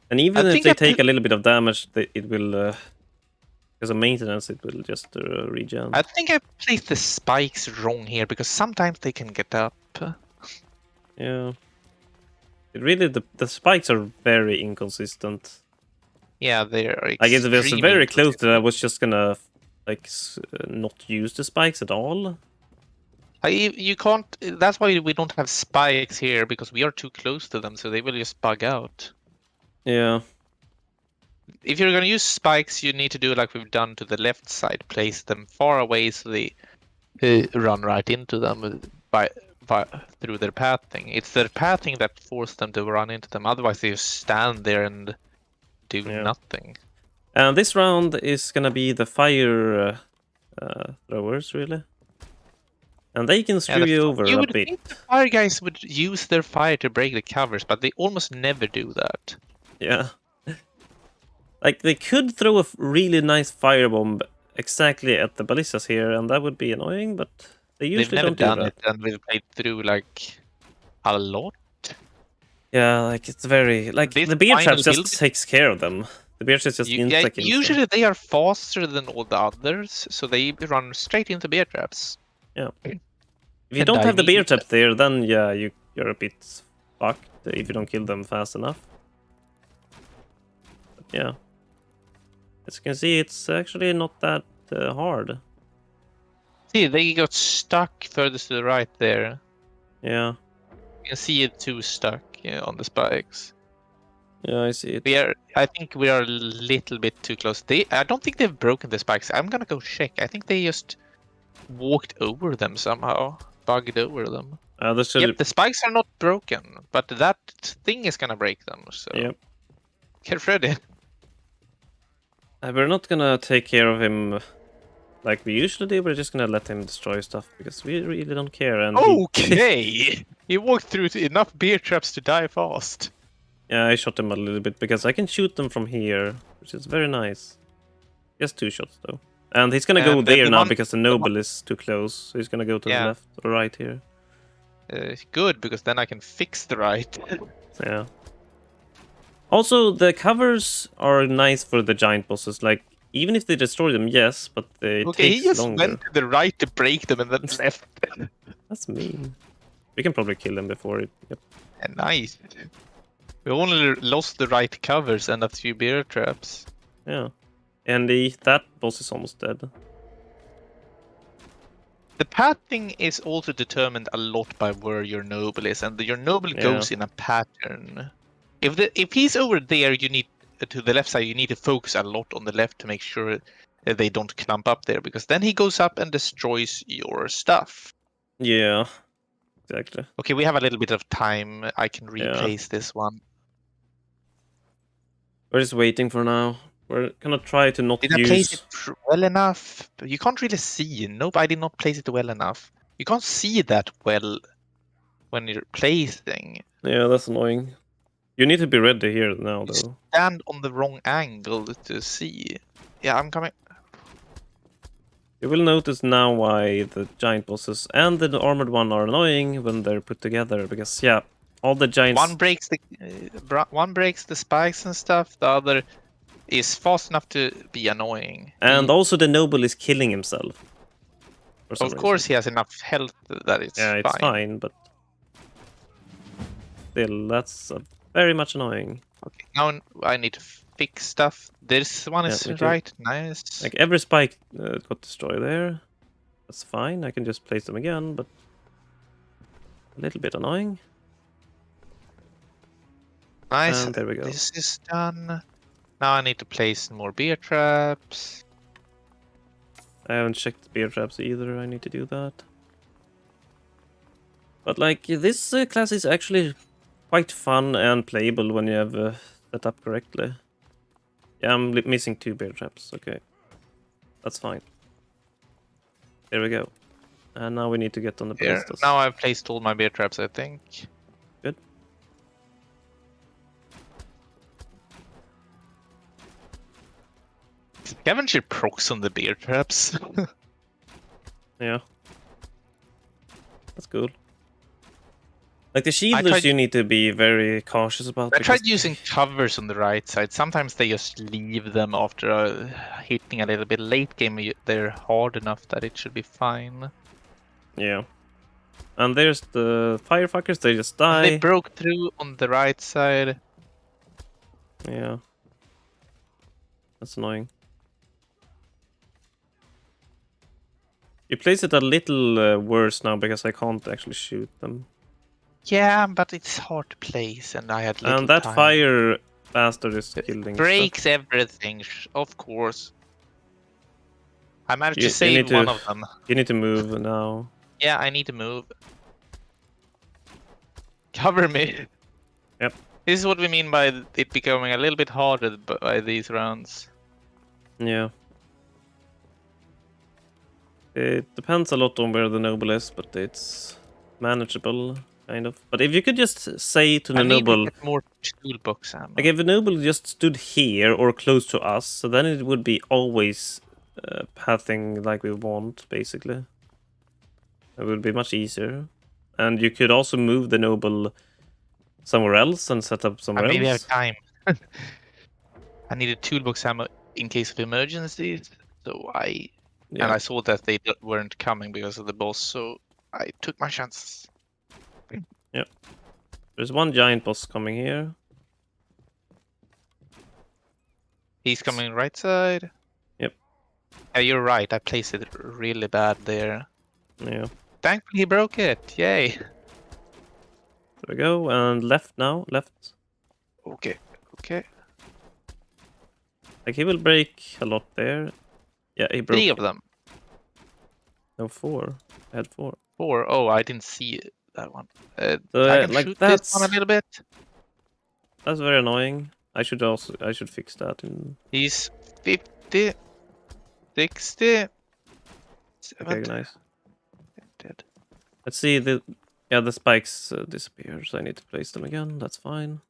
A: And even
B: I
A: if
B: think
A: they take a little bit of damage, it will, because of maintenance, it will just regen.
B: I think I placed the spikes wrong here, because sometimes they can get up.
A: Yeah. It really, the spikes are very inconsistent.
B: Yeah, they are
A: Like, it was
B: extremely
A: very close that I
B: inconsistent.
A: was just gonna, like, not use the spikes at all.
B: You can't. That's why we don't have spikes here, because we are too close to them, so they will just bug out.
A: Yeah.
B: If you're gonna use spikes, you need to do like we've done to the left side. Place them far away so they run right into them by through their pathing. It's their pathing that forced them to run into them. Otherwise, they just stand there and do
A: Yeah.
B: nothing.
A: And this round is gonna be the fire throwers, really. And they can screw you over
B: You
A: a
B: would
A: bit.
B: think the fire guys would use their fire to break the covers, but they almost never do that.
A: Yeah. Like, they could throw a really nice firebomb exactly at the ballistas here, and that would be annoying, but they
B: They've
A: usually
B: never
A: don't do
B: done
A: that.
B: it, and we've played through like a lot.
A: Yeah, like, it's very... Like,
B: This
A: the beer
B: final
A: traps
B: build,
A: just takes care of them. The beer traps just insta-kills them.
B: usually they are faster than all the others, so they run straight into bear traps.
A: Yeah. If you
B: And
A: don't
B: die
A: have the beer
B: immediately.
A: trap there, then yeah, you're a bit fucked if you don't kill them fast enough. But yeah. As you can see, it's actually not that hard.
B: See, they got stuck furthest to the right there.
A: Yeah.
B: You can see it too stuck on the spikes.
A: Yeah, I see it.
B: I think we are a little bit too close. I don't think they've broken the spikes. I'm gonna go check. I think they just walked over them somehow, bugged over them. Yep, the spikes are not broken, but that thing is gonna break them. So
A: Yep.
B: get ready.
A: We're not gonna take care of him like we usually do. We're just gonna let him destroy stuff because we really don't care. And
B: Okay, he walked through enough bear traps to die fast.
A: Yeah, I shot him a little bit because I can shoot them from here, which is very nice. Just 2 shots though. And he's gonna go there now because the noble is too close. So he's gonna go to the left or right here.
B: Good, because then I can fix the right.
A: Yeah. Also, the covers are nice for the giant bosses. Like, even if they destroy them, yes, but it
B: Okay, he
A: takes
B: just
A: longer.
B: went to the right to break them and then left.
A: That's mean. We can probably kill him before it. Yep.
B: Nice. We only lost the right covers and a few bear traps.
A: Yeah. And that boss is almost dead.
B: The pathing is also determined a lot by where your noble is, and your noble goes in a pattern. If he's over there, you need to the left side. You need to focus a lot on the left to make sure that they don't clump up there, because then he goes up and destroys your stuff.
A: Yeah, exactly.
B: Okay, we have a little bit of time. I can replace this one.
A: We're just waiting for now. We're gonna try to not
B: Did I place it well enough? You can't really see. Nope, I did not place it well enough. You can't see that well when you're placing.
A: Yeah, that's annoying. You need to be ready here now, though.
B: Stand on the wrong angle to see. Yeah, I'm coming.
A: You will notice now why the giant bosses and the armored one are annoying when they're put together, because yeah, all the giants...
B: One breaks the spikes and stuff. The other is fast enough to be annoying.
A: And also the noble is killing himself. For some
B: Of course,
A: reason.
B: he has enough health that it's
A: Yeah, it's
B: fine.
A: fine, but still, that's very much annoying.
B: Okay, now I need to fix stuff. This one
A: Yeah,
B: is
A: me too.
B: right. Nice.
A: Like every spike got destroyed there. That's fine. I can just place them again, but a little bit annoying.
B: Nice.
A: And there we go.
B: This is done. Now I need to place more bear traps.
A: I haven't checked the bear traps either. I need to do that. But like this class is actually quite fun and playable when you have set up correctly. Yeah, I'm missing 2 bear traps. Okay, that's fine. There we go. And now we need to get on the
B: Here.
A: ballistas.
B: Now I've placed all my bear traps, I think.
A: Good.
B: Scavenger procs on the bear traps.
A: Yeah. That's cool. Like the shielders, you need to be very cautious about.
B: I tried using covers on the right side. Sometimes they just leave them after hitting a little bit late game. They're hard enough that it should be fine.
A: Yeah. And there's the firefuckers, they just die.
B: They broke through on the right side.
A: Yeah. That's annoying. You place it a little worse now because I can't actually shoot them.
B: Yeah, but it's hard to place, and I had little
A: And that
B: time.
A: fire bastard is killing
B: breaks
A: stuff.
B: everything, of course. I managed to save one of them.
A: You need to move now.
B: Yeah, I need to move. Cover me.
A: Yep.
B: This is what we mean by it becoming a little bit harder by these rounds.
A: Yeah. It depends a lot on where the noble is, but it's manageable, kind of. But if you could just say to the noble...
B: I need to get more toolbox ammo.
A: Like if the noble just stood here or close to us, so then it would be always pathing like we want, basically. It would be much easier. And you could also move the noble somewhere else and set up somewhere else.
B: Maybe I have time. I needed toolbox ammo in case of emergencies, so and I saw that they weren't coming because of the boss, so I took my chances.
A: Yep. There's one giant boss coming here.
B: He's coming right side.
A: Yep.
B: Yeah, you're right. I placed it really bad there.
A: Yeah.
B: Thankfully he broke it. Yay.
A: There we go. And left now. Left.
B: Okay. Okay.
A: Like he will break a lot there. Yeah, he broke
B: 3 of them.
A: No, 4. I had 4.
B: 4. Oh, I didn't see that one.
A: So,
B: I can
A: like
B: shoot
A: that's
B: this one a little bit.
A: That's very annoying. I should fix that in.
B: He's 50, 60, 70.
A: Okay, nice.
B: Dead.
A: Let's see the spikes disappear, so I need to place them again. That's fine.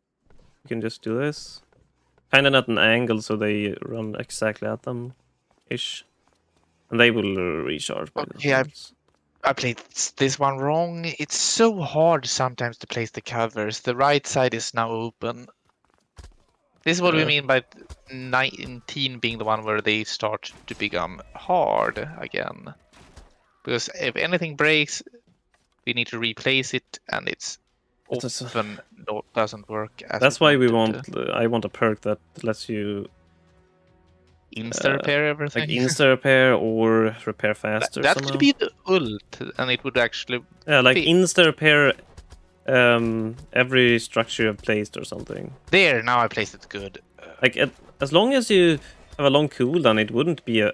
A: You can just do this. Kind of at an angle, so they run exactly at them, ish, and they will recharge by themselves.
B: I played this one wrong. It's so hard sometimes to place the covers. The right side is now open. This is what we mean by 19 being the one where they start to become hard again. Because if anything breaks, we need to replace it, and it's often doesn't work.
A: That's why we want. I want a perk that lets you
B: insta repair everything.
A: Like insta repair or repair faster.
B: That could be the ult, and it would actually.
A: Yeah, like insta repair. Every structure you've placed or something.
B: There, now I placed it good.
A: Like as long as you have a long cooldown, it wouldn't be it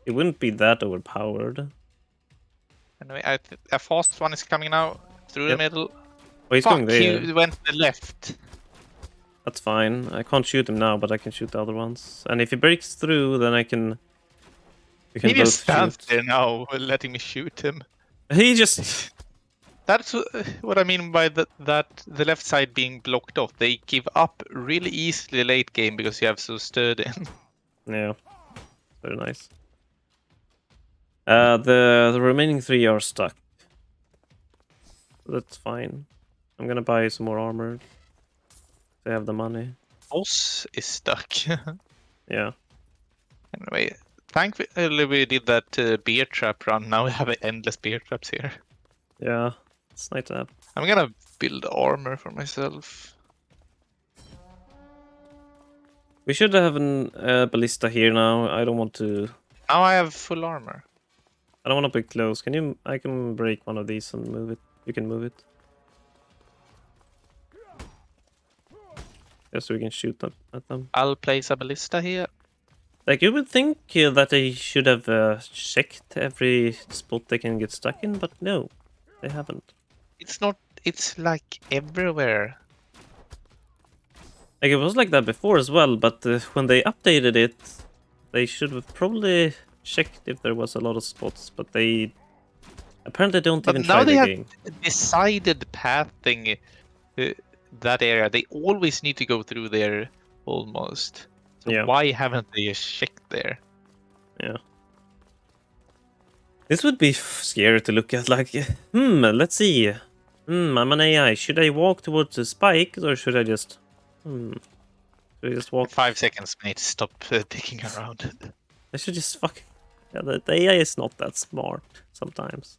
A: wouldn't be that overpowered.
B: Anyway, a fast one is coming now through the middle.
A: Oh, he's going there.
B: He went to the left.
A: That's fine. I can't shoot him now, but I can shoot the other ones. And if he breaks through, then I can.
B: He just stands there now, letting me shoot him.
A: He just.
B: That's what I mean by that the left side being blocked off. They give up really easily late game because you have so sturdy.
A: Yeah, very nice. The remaining 3 are stuck. That's fine. I'm gonna buy some more armor. They have the money.
B: Boss is stuck.
A: Yeah.
B: Anyway, thankfully we did that beer trap run. Now we have endless beer traps here.
A: Yeah. It's nice to have.
B: I'm gonna build armor for myself.
A: We should have an ballista here now. I don't want to.
B: Now I have full armor.
A: I don't want to be close. Can you? I can break one of these and move it. You can move it. Just so we can shoot them at them.
B: I'll place a ballista here.
A: Like you would think that they should have checked every spot they can get stuck in, but no, they haven't.
B: It's not. It's like everywhere.
A: Like it was like that before as well, but when they updated it, they should have probably checked if there was a lot of spots, but they apparently don't
B: But
A: even
B: now
A: try
B: they
A: the
B: have
A: game.
B: decided pathing that area. They always need to go through there almost. So
A: Yeah.
B: why haven't they checked there?
A: Yeah. This would be scary to look at. Like, let's see. I'm an AI. Should I walk towards the spike or should I just? Should I just walk?
B: 5 seconds, mate. Stop dicking around.
A: I should just fuck. Yeah, the AI is not that smart sometimes.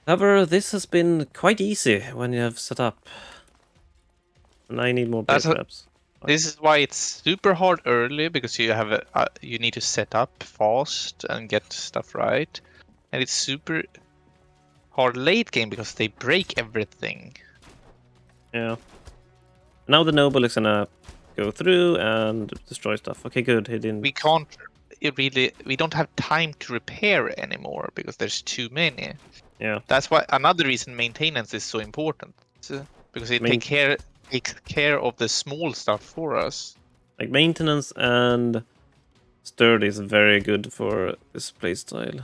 A: However, this has been quite easy when you have set up. And I need more bear traps.
B: This is why it's super hard early, because you have you need to set up fast and get stuff right, and it's super hard late game because they break everything.
A: Yeah. Now the noble is gonna go through and destroy stuff. Okay, good. He didn't.
B: We can't we don't have time to repair anymore because there's too many.
A: Yeah.
B: That's why another reason maintenance is so important, because it takes care of the small stuff for us.
A: Like maintenance and sturdy is very good for this playstyle.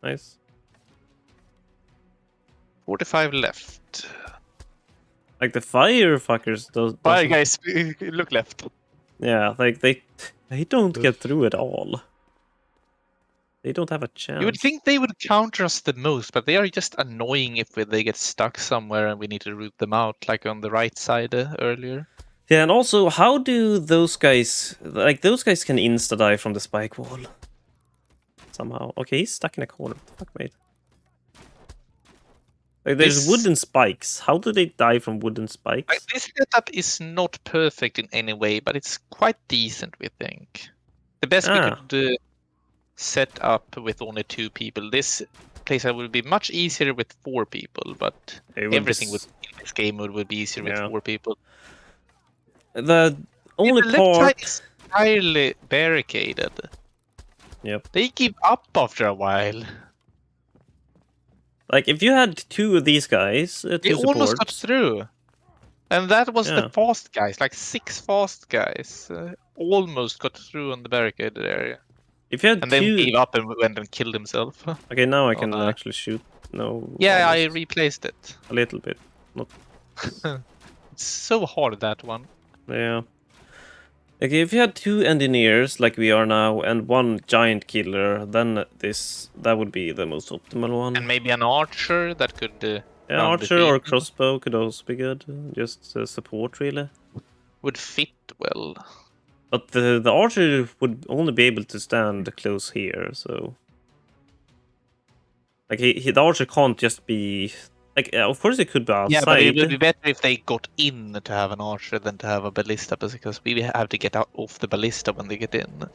A: Nice.
B: 45 left.
A: Like the firefuckers
B: Bye guys, look left.
A: Yeah, like they don't get through at all. They don't have a chance.
B: You would think they would counter us the most, but they are just annoying if they get stuck somewhere and we need to root them out, like on the right side earlier.
A: Yeah, and also, how do those guys... Like, those guys can insta-die from the spike wall. Somehow. Okay, he's stuck in a corner. What the fuck, mate? Like, there's wooden spikes. How do they die from wooden spikes?
B: Like, this setup is not perfect in any way, but it's quite decent, we think. The best we could set up with only 2 people. This place would be much easier with 4 people, but everything in this game would be easier with 4 people.
A: The only
B: the left side is entirely barricaded.
A: Yep.
B: They give up after a while.
A: Like, if you had 2 of these guys,
B: they almost got through. And that was the fast guys, like 6 fast guys. Almost got through on the barricaded area.
A: If you had
B: and then gave up and went and killed himself.
A: Okay, now I can actually shoot. No.
B: Yeah, I replaced it.
A: A little bit. Not.
B: It's so hard, that one.
A: Yeah. Okay, if you had 2 engineers like we are now and 1 giant killer, then that would be the most optimal one.
B: And maybe an archer that could.
A: Yeah, archer or crossbow could also be good. Just support, really.
B: Would fit well.
A: But the archer would only be able to stand close here, so... Like, the archer can't just be... Like, of course it could be outside.
B: Yeah, but it would be better if they got in to have an archer than to have a ballista, because we have to get out off the ballista when they get in.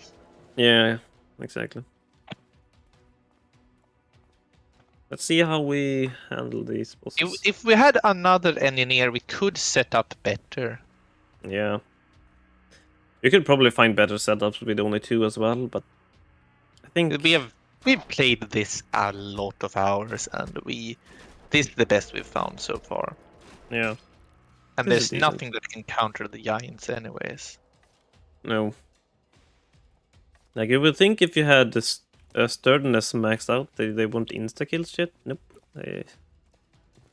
A: Yeah, exactly. Let's see how we handle these bosses.
B: If we had another engineer, we could set up better.
A: Yeah. You could probably find better setups with only 2 as well, but I think
B: we've played this a lot of hours, and this is the best we've found so far.
A: Yeah.
B: And there's nothing that can counter the giants anyways.
A: No. Like, you would think if you had this sturdiness maxed out, they won't insta-kill shit. Nope.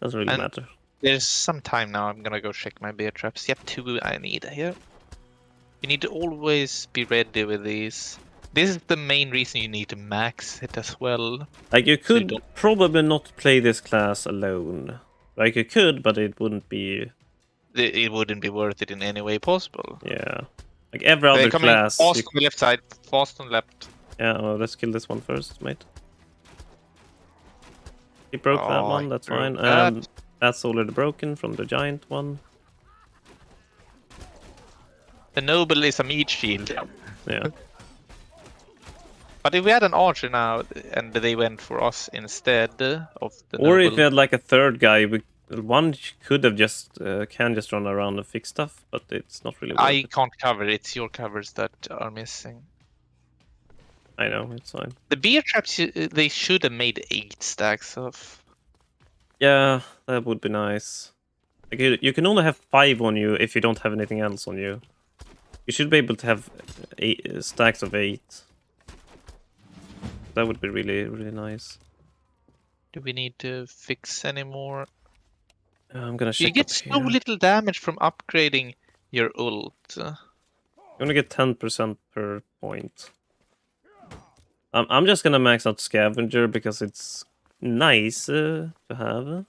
A: Doesn't really matter.
B: There's some time now. I'm gonna go check my bear traps. Yep, 2 I need here. You need to always be ready with these. This is the main reason you need to max it as well.
A: Like, you
B: So you
A: could
B: don't-
A: probably not play this class alone. Like, you could, but it wouldn't be...
B: It wouldn't be worth it in any way possible.
A: Yeah. Like, every
B: They're
A: other
B: coming
A: class...
B: fast on the left side, fast on left.
A: Yeah, well, let's kill this one first, mate. He broke that one, that's fine. And that's already broken from the giant one.
B: The noble is a meat shield.
A: Yeah.
B: But if we had an archer now and they went for us instead of the
A: Or if
B: noble,
A: we had like a third guy, one could have just can just run around and fix stuff, but it's not really worth
B: I
A: it.
B: can't cover. It's your covers that are missing.
A: I know, it's fine.
B: The beer traps, they should have made 8 stacks of.
A: Yeah, that would be nice. Like, you can only have 5 on you if you don't have anything else on you. You should be able to have 8 stacks of 8. That would be really, really nice.
B: Do we need to fix any more?
A: I'm gonna check.
B: You get so little damage from upgrading your ult.
A: You're gonna get 10% per point. I'm just gonna max out Scavenger because it's nice to have.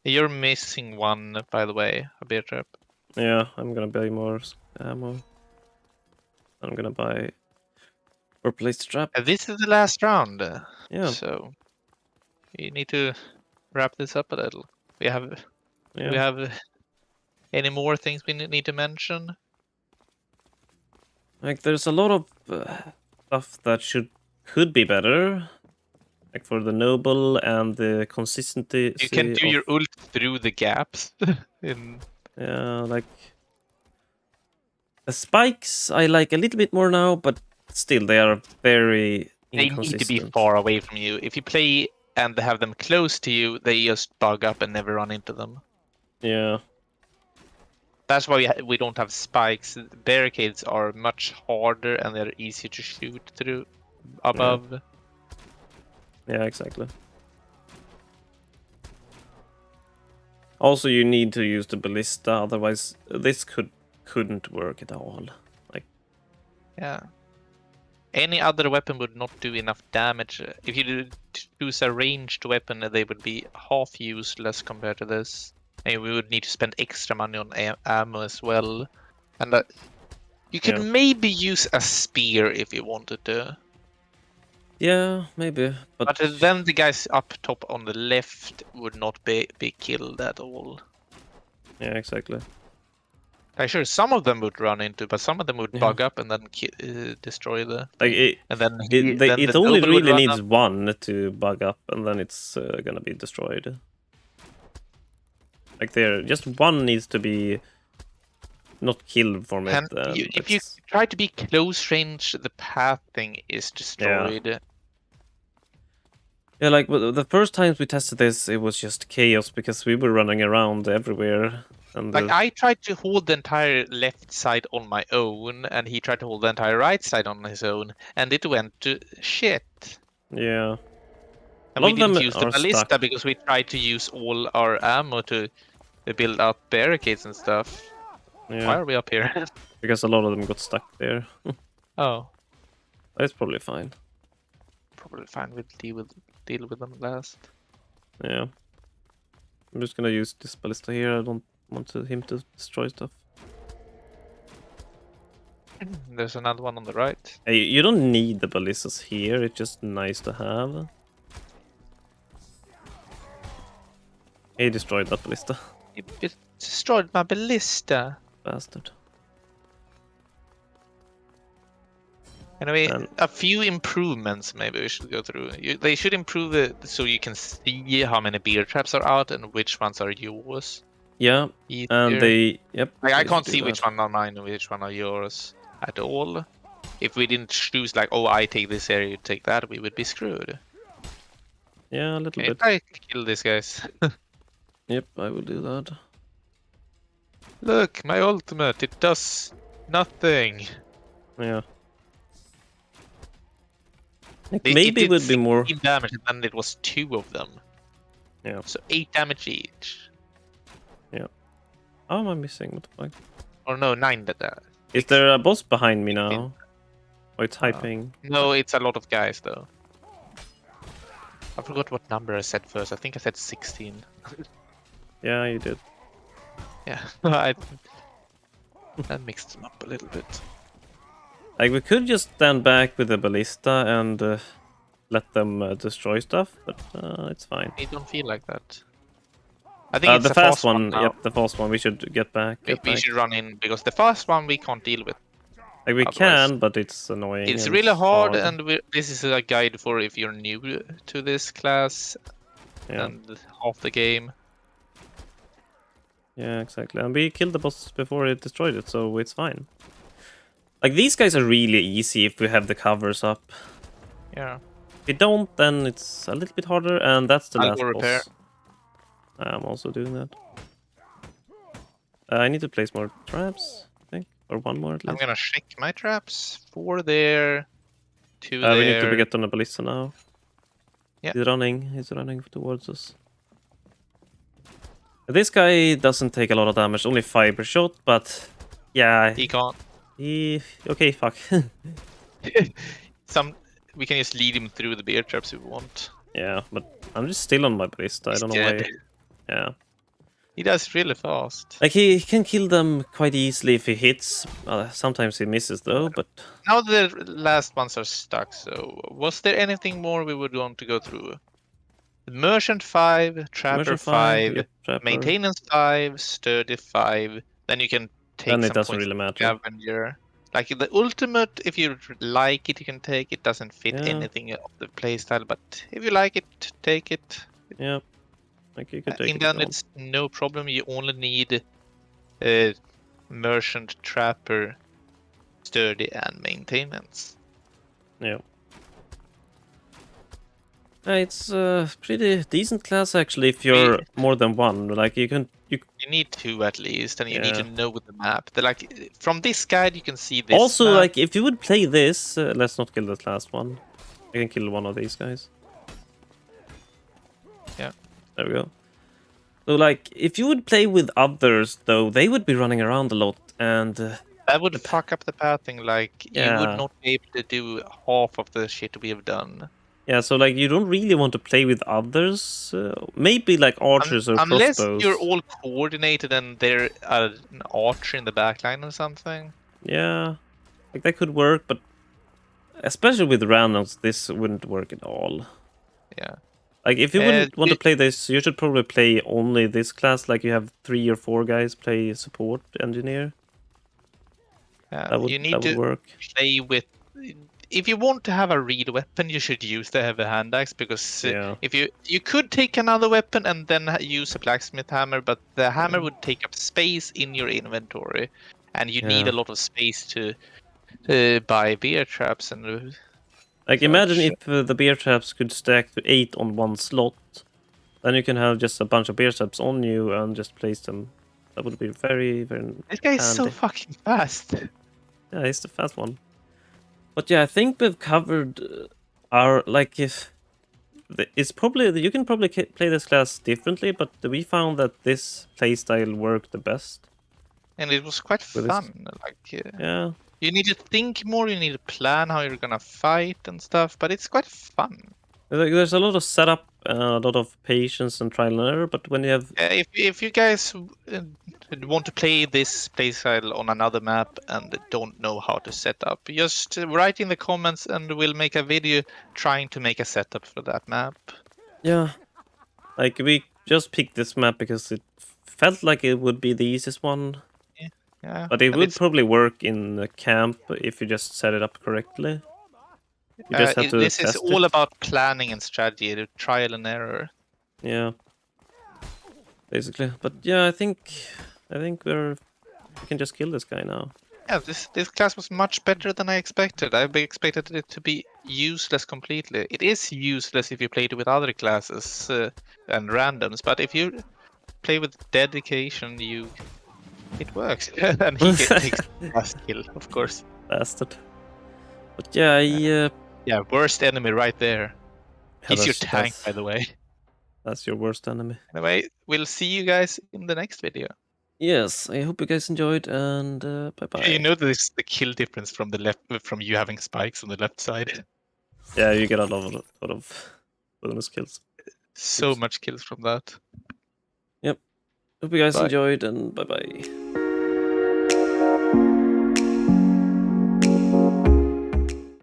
B: You're missing one, by the way, a beer trap.
A: Yeah, I'm gonna buy more ammo. I'm gonna buy or place the trap.
B: This is the last round.
A: Yeah.
B: So you need to wrap this up a little. We have.
A: Yeah.
B: Do we have any more things we need to mention?
A: Like, there's a lot of stuff that could be better. Like for the noble and the consistency.
B: You can do your ult through the gaps.
A: Yeah, like the spikes I like a little bit more now, but still they are very inconsistent.
B: They need to be far away from you. If you play and have them close to you, they just bug up and never run into them.
A: Yeah.
B: That's why we don't have spikes. Barricades are much harder and they're easier to shoot through above.
A: Yeah, exactly. Also, you need to use the ballista, otherwise this couldn't work at all. Like,
B: yeah. Any other weapon would not do enough damage. If you choose a ranged weapon, they would be half useless compared to this. And we would need to spend extra money on ammo as well. And you could maybe use a spear if you wanted to.
A: Yeah, maybe. But
B: then the guys up top on the left would not be killed at all.
A: Yeah, exactly.
B: Like, sure, some of them would run into, but some of them would bug up and then destroy the.
A: Like
B: and then
A: it only really needs one to bug up, and then it's gonna be destroyed. Like just one needs to be not killed from it.
B: If you try to be close range, the pathing is destroyed.
A: Yeah, like the first times we tested this, it was just chaos because we were running around everywhere. And
B: like I tried to hold the entire left side on my own, and he tried to hold the entire right side on his own, and it went to shit.
A: Yeah.
B: And we didn't use the ballista because we tried to use all our ammo to build up barricades and stuff.
A: Yeah.
B: Why are we up here?
A: Because a lot of them got stuck there.
B: Oh.
A: That's probably fine.
B: Probably fine. We'll deal with them last.
A: Yeah. I'm just gonna use this ballista here. I don't want him to destroy stuff.
B: There's another one on the right.
A: Hey, you don't need the ballistas here. It's just nice to have. He destroyed that ballista.
B: He destroyed my ballista.
A: Bastard.
B: Anyway, a few improvements maybe we should go through. They should improve it so you can see how many beer traps are out and which ones are yours.
A: Yeah, and they... Yep.
B: Like, I can't see which one are mine and which one are yours at all. If we didn't choose like, oh, I take this area, you take that, we would be screwed.
A: Yeah, a little bit.
B: I kill these guys.
A: Yep, I will do that.
B: Look, my ultimate, it does nothing.
A: Yeah. Maybe it would be more
B: damage, and then it was 2 of them.
A: Yeah.
B: So 8 damage each.
A: Yeah. How am I missing? What the fuck?
B: Or no, 9 that.
A: Is there a boss behind me now? Or it's hyping?
B: No, it's a lot of guys though. I forgot what number I said first. I think I said 16.
A: Yeah, you did.
B: Yeah, I mixed them up a little bit.
A: Like, we could just stand back with the ballista and let them destroy stuff, but it's fine.
B: I don't feel like that. I think it's
A: The
B: a
A: fast
B: one
A: one,
B: now.
A: yep, the fast one. We should get back.
B: We should run in because the fast one we can't deal with.
A: Like, we
B: otherwise.
A: can, but it's annoying.
B: It's
A: and
B: really hard, and this is a guide for if you're new to this class and half the game.
A: Yeah, exactly. And we killed the boss before it destroyed it, so it's fine. Like, these guys are really easy if we have the covers up.
B: Yeah.
A: If we don't, then it's a little bit harder, and that's the
B: I'll
A: last
B: go repair.
A: boss. I'm also doing that. I need to place more traps, I think. Or one more at least.
B: I'm gonna check my traps. 4 there, 2 there.
A: We need to get on the ballista now.
B: Yeah.
A: He's running towards us. This guy doesn't take a lot of damage, only 5 per shot, but yeah.
B: He can't.
A: Okay, fuck.
B: We can just lead him through the bear traps if we want.
A: Yeah, but I'm just still on my ballista. I don't know why. Yeah.
B: He does really fast.
A: Like, he can kill them quite easily if he hits. Sometimes he misses though, but...
B: Now the last ones are stuck, so was there anything more we would want to go through? Merchant 5, Trapper 5,
A: yep, Trapper.
B: Maintenance 5, Sturdy 5. Then you can take
A: then it
B: some
A: doesn't
B: points
A: really matter.
B: Scavenger. Like the ultimate, if you like it, you can take. It doesn't fit anything of the playstyle, but if you like it, take it.
A: Yeah. Like, you can take
B: In the end, it's no problem. You only need Merchant, Trapper, Sturdy, and Maintenance.
A: Yeah. It's a pretty decent class actually if you're more than one. Like, you
B: need 2 at least, and you need to know the map. Like, from this guide you can see this.
A: Also,
B: map.
A: like, if you would play this, let's not kill that last one. I can kill one of these guys.
B: Yeah.
A: There we go. So, like, if you would play with others, though, they would be running around a lot, and...
B: that would fuck up the pathing, like, you would
A: Yeah.
B: not be able to do half of the shit we have done.
A: Yeah, so, like, you don't really want to play with others. Maybe, like, archers or
B: unless
A: crossbows.
B: You're all coordinated and there's an archer in the backline or something.
A: Yeah. Like, that could work, but... especially with randoms, this wouldn't work at all.
B: Yeah.
A: Like, if you wouldn't want to play this, you should probably play only this class. Like, you have 3 or 4 guys play support engineer. That would work.
B: Play with... If you want to have a reed weapon, you should use the heavy hand axe, because if you could take another weapon and then use a blacksmith hammer, but the hammer would take up space in your inventory, and you need a lot of space to buy bear traps and...
A: Like, imagine if the bear traps could stack to 8 on one slot. Then you can have just a bunch of bear traps on you and just place them. That would be very, very
B: This guy is so fucking fast.
A: Yeah, he's the fast one. But yeah, I think we've covered our... like, if... it's probably... you can probably play this class differently, but we found that this playstyle worked the best.
B: And it was quite fun. Like,
A: yeah.
B: You need to think more, you need to plan how you're gonna fight and stuff, but it's quite fun.
A: Like, there's a lot of setup, a lot of patience and trial and error, but when you have...
B: if you guys want to play this playstyle on another map and don't know how to set up, just write in the comments and we'll make a video trying to make a setup for that map.
A: Yeah. Like, we just picked this map because it felt like it would be the easiest one.
B: Yeah.
A: But it would probably work in the camp if you just set it up correctly. You just have to
B: this is all about planning and strategy, the trial and error.
A: Yeah. Basically. But yeah, I think we can just kill this guy now.
B: Yeah, this class was much better than I expected. I expected it to be useless completely. It is useless if you play it with other classes and randoms, but if you play with dedication, it works. And he takes the last kill, of course.
A: Bastard. But yeah,
B: yeah, worst enemy right there. He's your tank, by the way.
A: That's your worst enemy.
B: Anyway, we'll see you guys in the next video.
A: yes, I hope you guys enjoyed, and bye-bye.
B: You know this is the kill difference from the left from you having spikes on the left side.
A: Yeah, you get a lot of bonus kills.
B: So
A: Oops.
B: much kills from that.
A: Yep. Hope you guys
B: Bye.
A: enjoyed, and bye-bye.